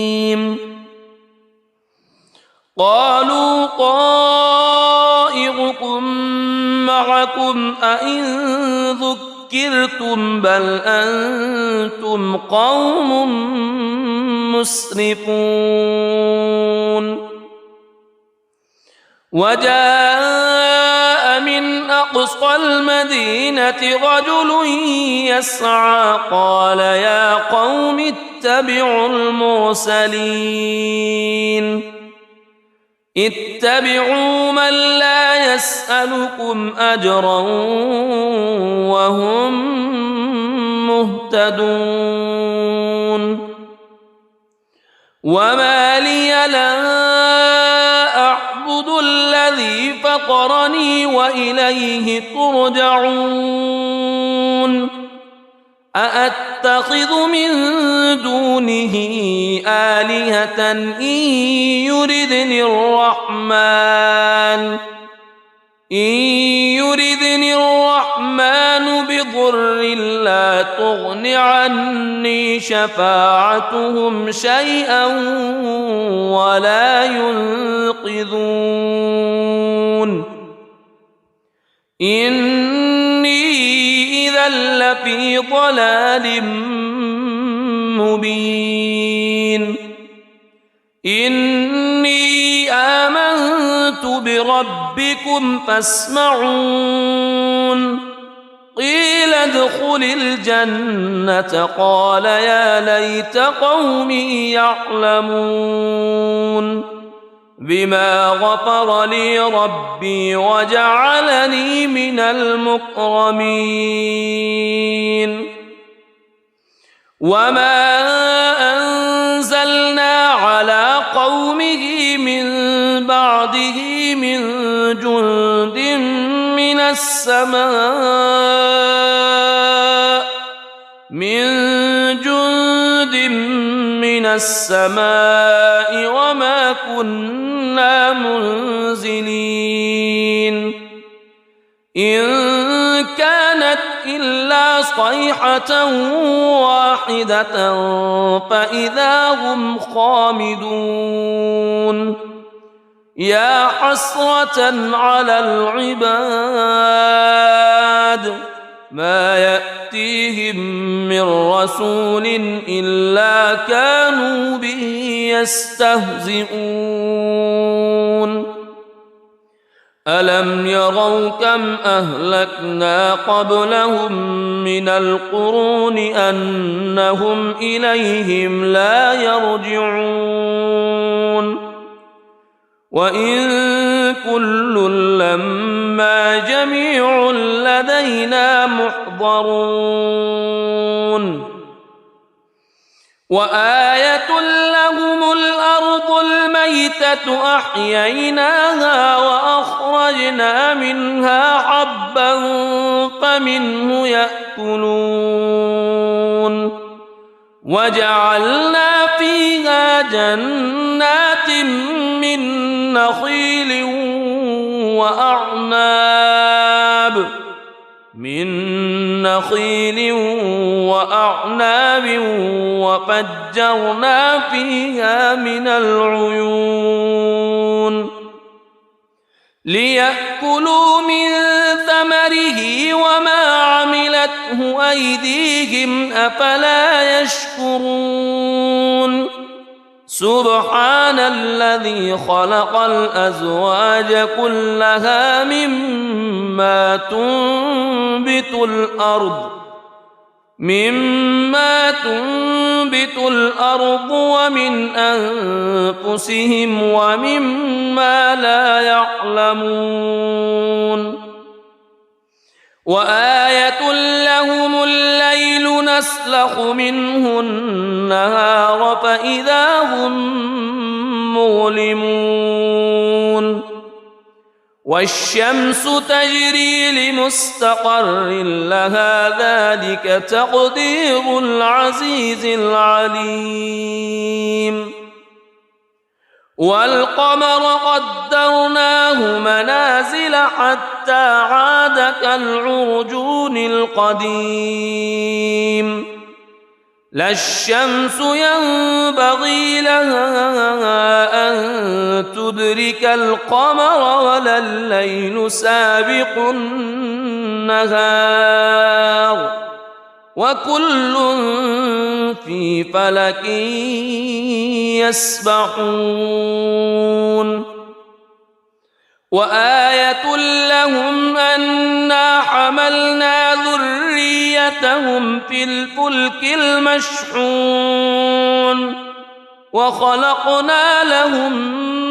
قالوا طائركم معكم أئن ذكرتم بل أنتم قوم مسرفون وجاء من أقصى المدينة رجل يسعى قال يا قوم اتبعوا اتبعوا من لا يسألكم أجرا وهم مهتدون وما لي لا أعبد الذي فطرني وإليه ترجعون أأتخذ من دونه آلهة إن يردني الرحمن بضر لا تغن عني شفاعتهم شيئا ولا ينقذون إني إذا لفي ضلال مبين إني آمنت بربكم فاسمعون قيل ادخل الجنة قال يا ليت قومي يعلمون بما غفر لي ربي وجعلني من المكرمين وما أنزلنا على قومه من بعده من جند من السماء وما كنا منزلين إن كانت إلا صيحة واحدة فإذا هم خامدون يا حسرة على العباد ما يأتيهم من رسول إلا كانوا به يستهزئون ألم يروا كم أهلكنا قبلهم من القرون أنهم إليهم لا يرجعون وإن كل لما جميع لدينا محضرون وآية لهم الأرض الميتة أحييناها وأخرجنا منها حبا فمنه يأكلون وجعلنا فيها جنات من نخيل وأعناب وفجرنا فيها من العيون ليأكلوا من ثمره وما عملته أيديهم أفلا يشكرون سبحان الذي خلق الأزواج كلها مما تنبت الأرض ومن أنفسهم ومما لا يعلمون وآية لهم الليل نسلخ منه النهار فإذا هم مظلمون والشمس تجري لمستقر لها ذلك تقدير العزيز العليم والقمر قدرناه منازل حتى عاد كالعرجون القديم لا الشمس ينبغي لها أن تدرك القمر ولا الليل سابق النهار وكل في فلك يسبحون وآية لهم أنا حملنا ذريتهم في الفلك المشحون وخلقنا لهم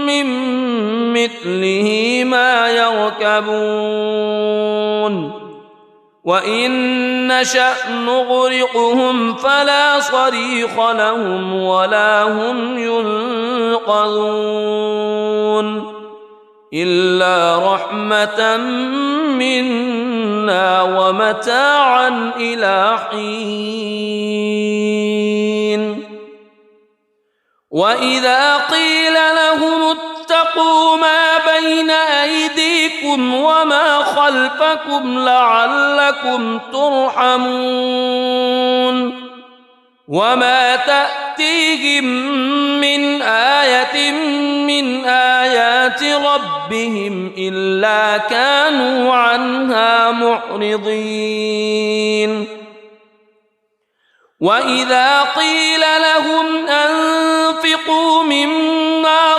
من مثله ما يركبون وإن نشأ نغرقهم فلا صريخ لهم ولا هم ينقذون إلا رحمة منا ومتاعا إلى حين وإذا قيل لهم اتقوا ما بين أيديكم وما خلفكم لعلكم ترحمون وما تأتيهم من آية من آيات ربهم إلا كانوا عنها معرضين وإذا قيل لهم أنفقوا مما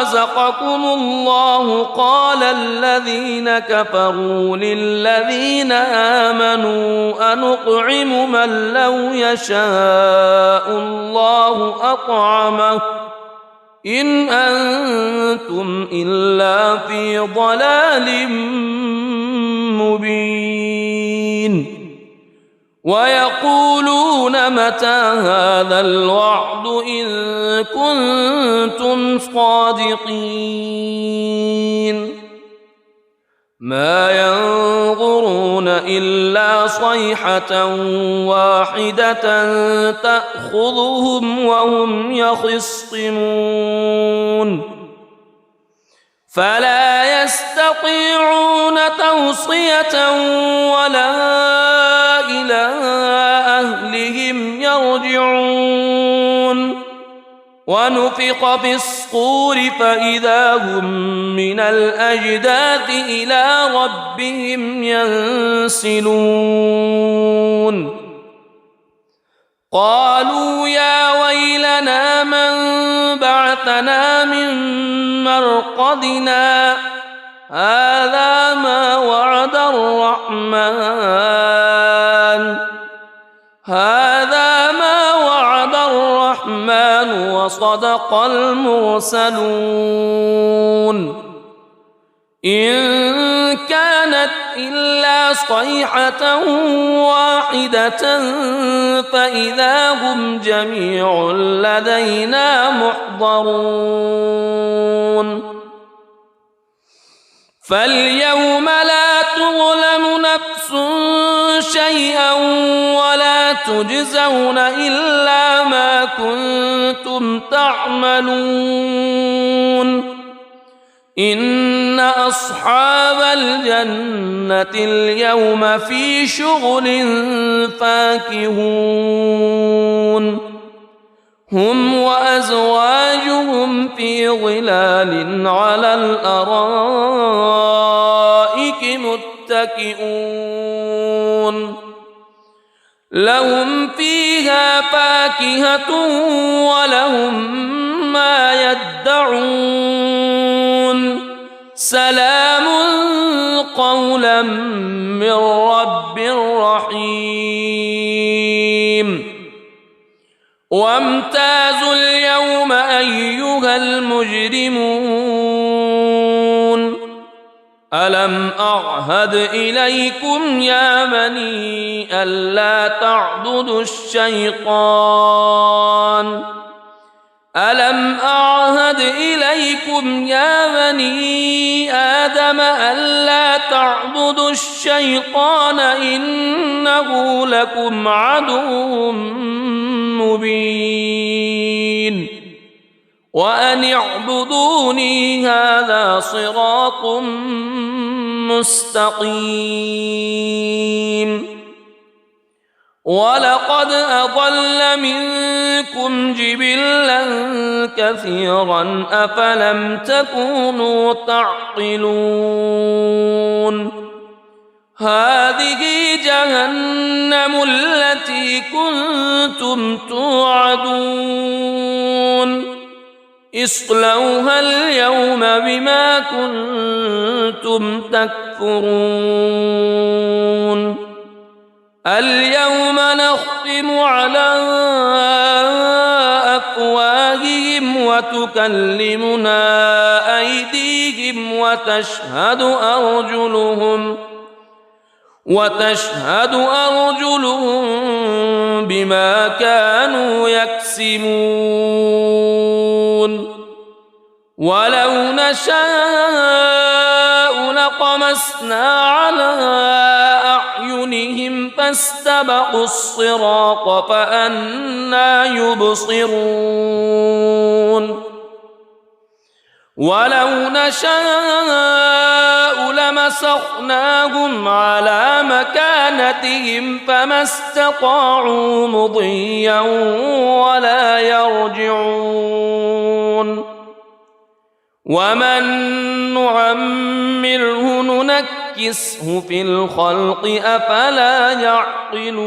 رزقكم الله قال الذين كفروا للذين آمنوا أنطعم من لو يشاء الله أطعمه إن أنتم إلا في ضلال مبين ويقولون متى هذا الوعد إن كنتم صادقين ما ينظرون إلا صيحة واحدة تأخذهم وهم يخصمون فلا يستطيعون توصية ولا إلى أهلهم يرجعون ونفخ في الصور فإذا هم من الأجداث إلى ربهم ينسلون قالوا يا ويلنا من بعثنا من مرقدنا هذا ما وعد الرحمن وصدق المرسلون إن كانت إلا صيحة واحدة فإذا هم جميع لدينا محضرون فاليوم لا تظلم نفس شيئا ولا تجزون إلا ما كنتم تعملون إن أصحاب الجنة اليوم في شغل فاكهون هم وأزواجهم في ظلال على الأرائك متكئون لهم فيها فاكهة ولهم ما يدعون سلام قولا من رب رحيم وامتازوا اليوم أيها المجرمون ألم أعهد إليكم يا بني ألا تعبدوا الشيطان ألم أعهد إليكم يا بني آدم ألا تعبدوا الشيطان إنه لكم عدو مبين وأن اعبدوني هذا صراط مستقيم ولقد أضل منكم جبلا كثيرا أفلم تكونوا تعقلون هذه جهنم التي كنتم توعدون اصلوها اليوم بما كنتم تكفرون اليوم نختم على أفواههم وتكلمنا أيديهم وتشهد أرجلهم بما كانوا يكسبون ولو نشاء لطمسنا على أعينهم فاستبقوا الصراط فأنى يبصرون ولو نشاء لمسخناهم على مكانتهم فما استطاعوا مضيا ولا يرجعون ومن نعمره ننكسه في الخلق أفلا يعقلون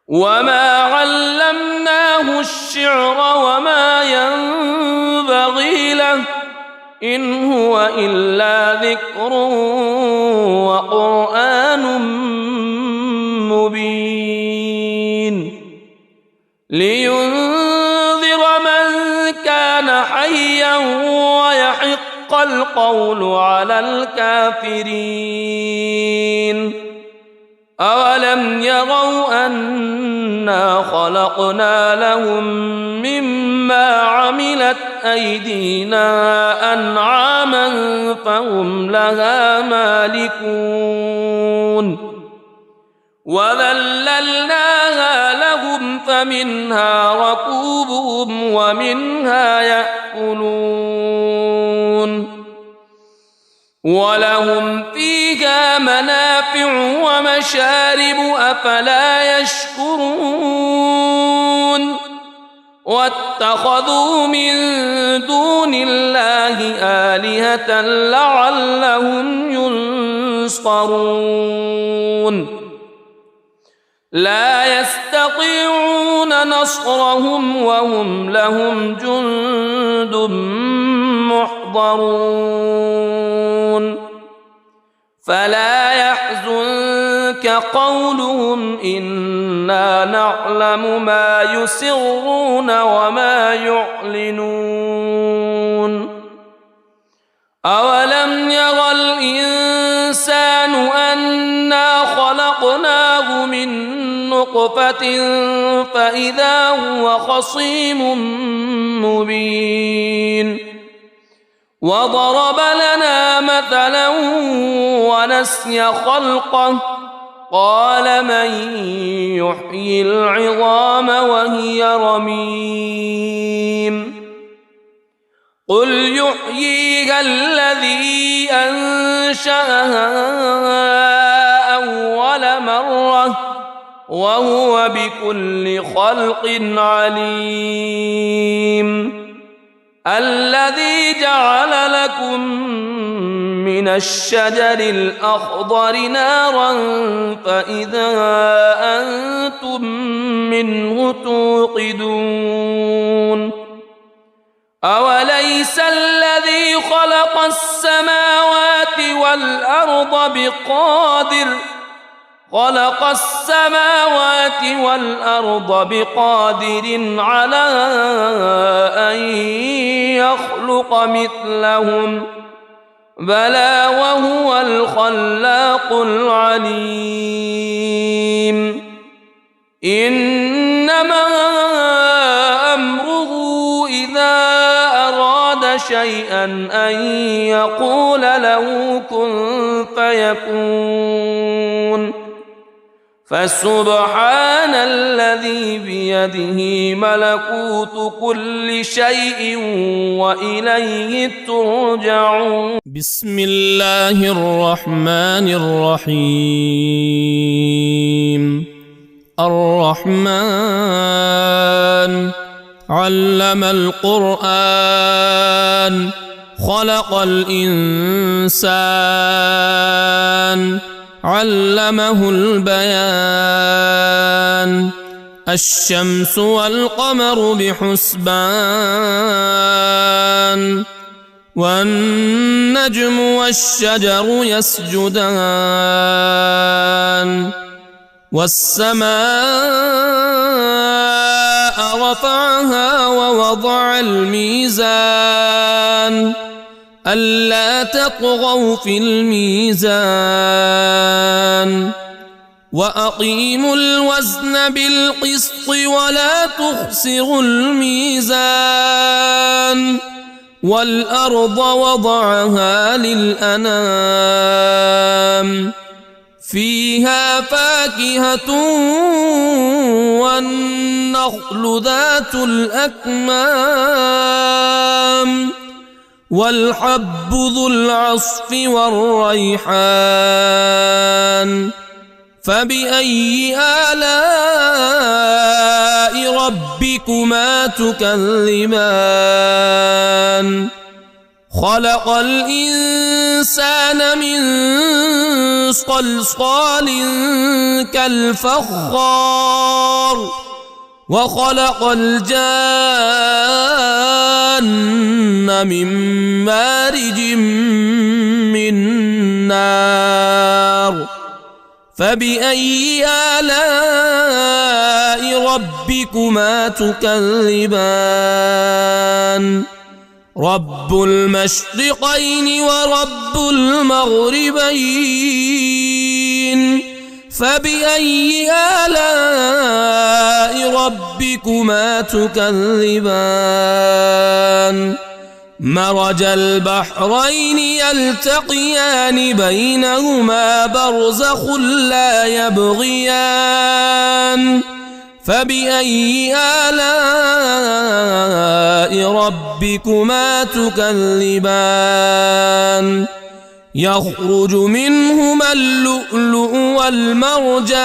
وما علمناه الشعر وما ينبغي له إن هو إلا ذكر وقرآن مبين لينذر من كان حيا ويحق القول على الكافرين أولم يروا أنا خلقنا لهم مما عملت أيدينا أنعاما فهم لها مالكون وذللناها لهم فمنها ركوبهم ومنها يأكلون ولهم فيها منافع ومشارب أفلا يشكرون واتخذوا من دون الله آلهة لعلهم ينصرون لا يستطيعون نصرهم وهم لهم جند محضرون فلا يحزنك قولهم إنا نعلم ما يسرون وما يعلنون أولم ير الإنسان أنا خلقناه من نطفة فإذا هو خصيم مبين وضرب لنا مثلا ونسي خلقه قال من يحيي العظام وهي رميم قل يحييها الذي أنشأها أول مرة وهو بكل خلق عليم الذي جعل لكم من الشجر الأخضر نارا فإذا أنتم منه توقدون أوليس الذي خلق السماوات والأرض خلق السماوات والأرض بقادر على أن يخلق مثلهم بلى وهو الخلاق العليم إنما أمره إذا أراد شيئا أن يقول له كن فيكون فسبحان الذي بيده ملكوت كل شيء وإليه ترجعون. بسم الله الرحمن الرحيم. الرحمن علم القرآن خلق الإنسان علمه البيان الشمس والقمر بحسبان والنجم والشجر يسجدان والسماء رفعها ووضع الميزان ألا تطغوا في الميزان وأقيموا الوزن بالقسط ولا تخسروا الميزان والأرض وضعها للأنام فيها فاكهة والنخل ذات الأكمام والحب ذو العصف والريحان فبأي آلاء ربكما تكذبان خلق الإنسان من صلصال كالفخار وخلق الجان من مارج من نار فبأي آلاء ربكما تكذبان رب المشرقين ورب المغربين فبأي آلاء ربكما تكذبان مرج البحرين يلتقيان بينهما برزخ لا يبغيان فبأي آلاء ربكما تكذبان يخرج منهما اللؤلؤ والمرجان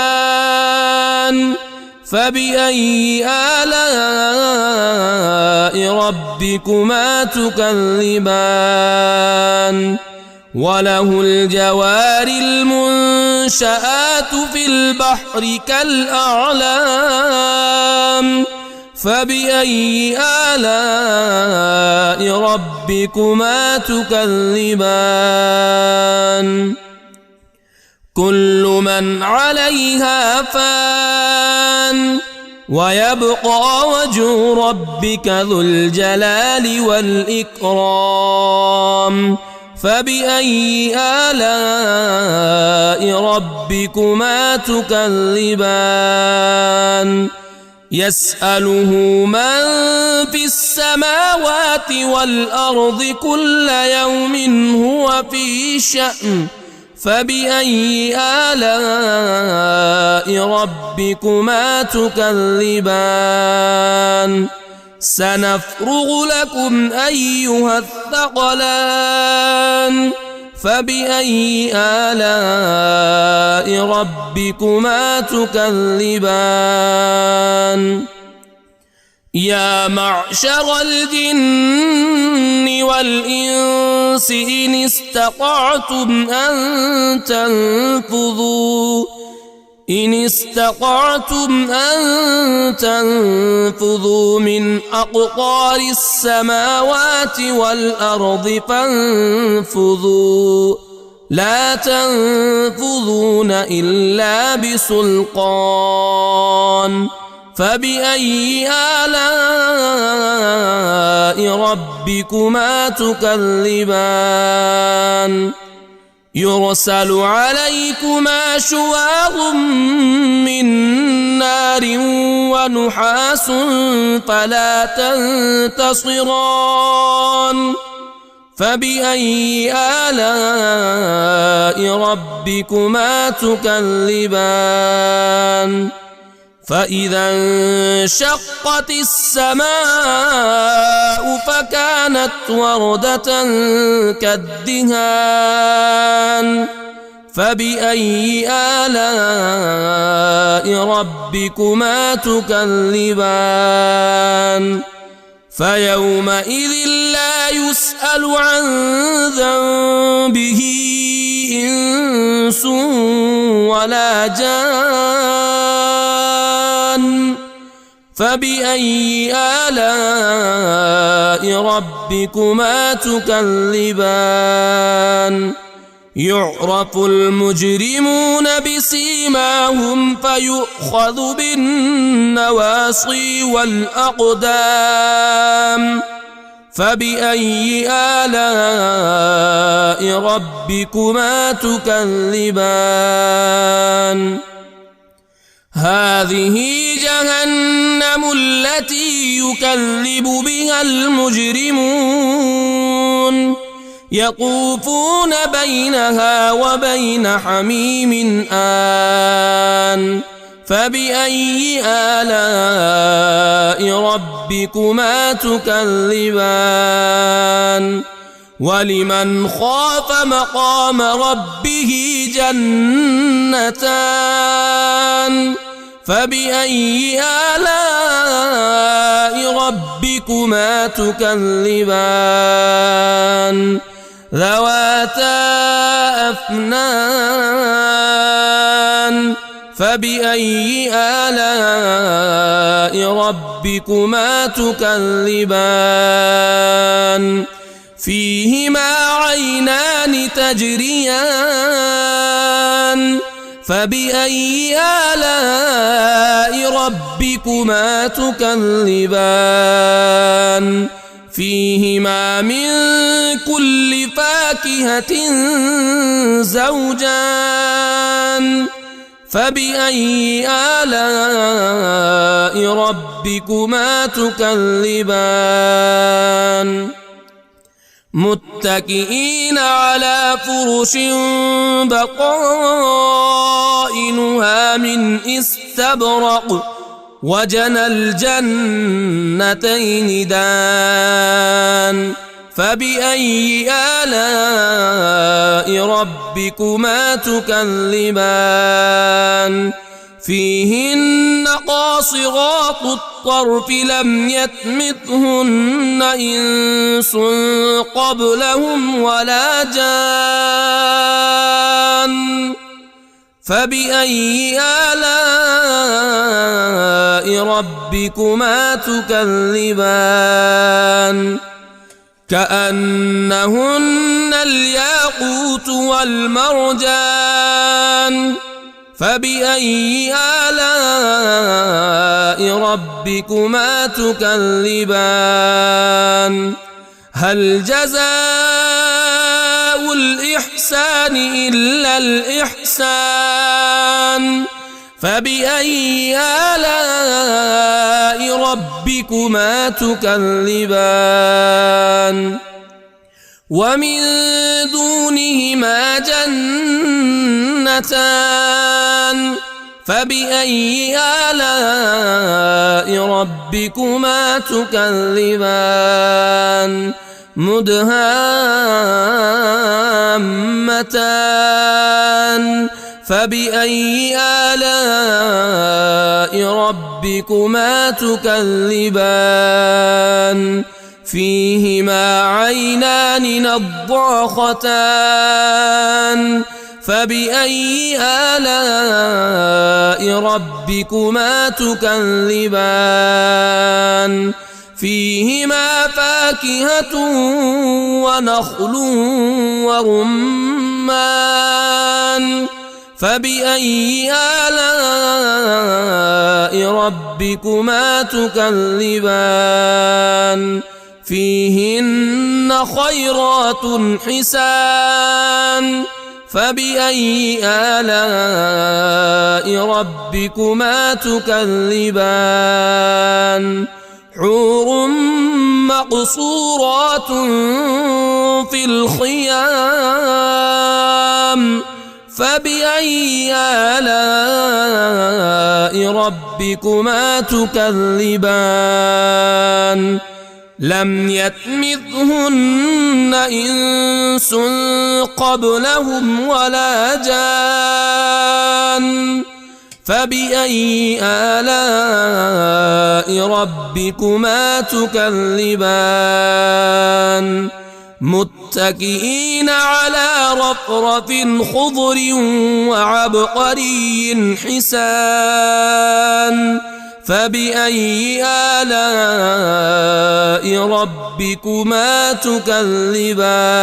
فبأي آلاء ربكما تكذبان وله الجوار المنشآت في البحر كالأعلام فبأي آلاء ربكما تكذبان كل من عليها فان ويبقى وجه ربك ذو الجلال والإكرام فبأي آلاء ربكما تكذبان يسأله من في السماوات والأرض كل يوم هو في شأن فبأي آلاء ربكما تكذبان سنفرغ لكم أيها الثقلان فبأي آلاء ربكما تكذبان يا معشر الجن والإنس إن استطعتم أن تنفذوا من أقطار السماوات والأرض فانفذوا لا تنفذون إلا بسلطان فبأي آلاء ربكما تكذبان يرسل عليكما شواظ من نار ونحاس فلا تنتصران فبأي آلاء ربكما تكذبان فإذا انشقت السماء فكانت وردة كالدهان فبأي آلاء ربكما تكذبان فيومئذ لا يسأل عن ذنبه إنس ولا جان فبأي آلاء ربكما تكذبان يعرف المجرمون بسيماهم فيؤخذ بالنواصي والأقدام فبأي آلاء ربكما تكذبان هذه جهنم التي يكذب بها المجرمون يطوفون بينها وبين حميم آن فبأي آلاء ربكما تكذبان ولمن خاف مقام ربه جنتان فبأي آلاء ربكما تكذبان ذواتا أفنان فبأي آلاء ربكما تكذبان فيهما عينان تجريان فبأي آلاء ربكما تكذبان فيهما من كل فاكهة زوجان فبأي آلاء ربكما تكذبان متكئين على فرش بطائنها من استبرق وجنى الجنتين دان فبأي آلاء ربكما تكذبان فيهن قاصرات الطرف لم يطمثهن إنس قبلهم ولا جان فبأي آلاء ربكما تكذبان كأنهن الياقوت والمرجان فبأي آلاء ربكما تكذبان هل جزاء الإحسان إلا الإحسان فبأي آلاء ربكما تكذبان ومن دونهما جنتان فبأي آلاء ربكما تكذبان مدهامتان فبأي آلاء ربكما تكذبان فيهما عينان نضاختان فبأي آلاء ربكما تكذبان فيهما فاكهة ونخل ورمان ورمان فبأي آلاء ربكما تكذبان فيهن خيرات حسان فبأي آلاء ربكما تكذبان حور مقصورات في الخيام فبأي آلاء ربكما تكذبان لم يطمثهن إنس قبلهم ولا جان فبأي آلاء ربكما تكذبان متكئين على رفرف خضر وعبقري حسان فبأي آلاء ربكما تكذبان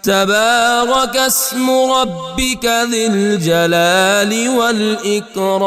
تبارك اسم ربك ذي الجلال والإكرام.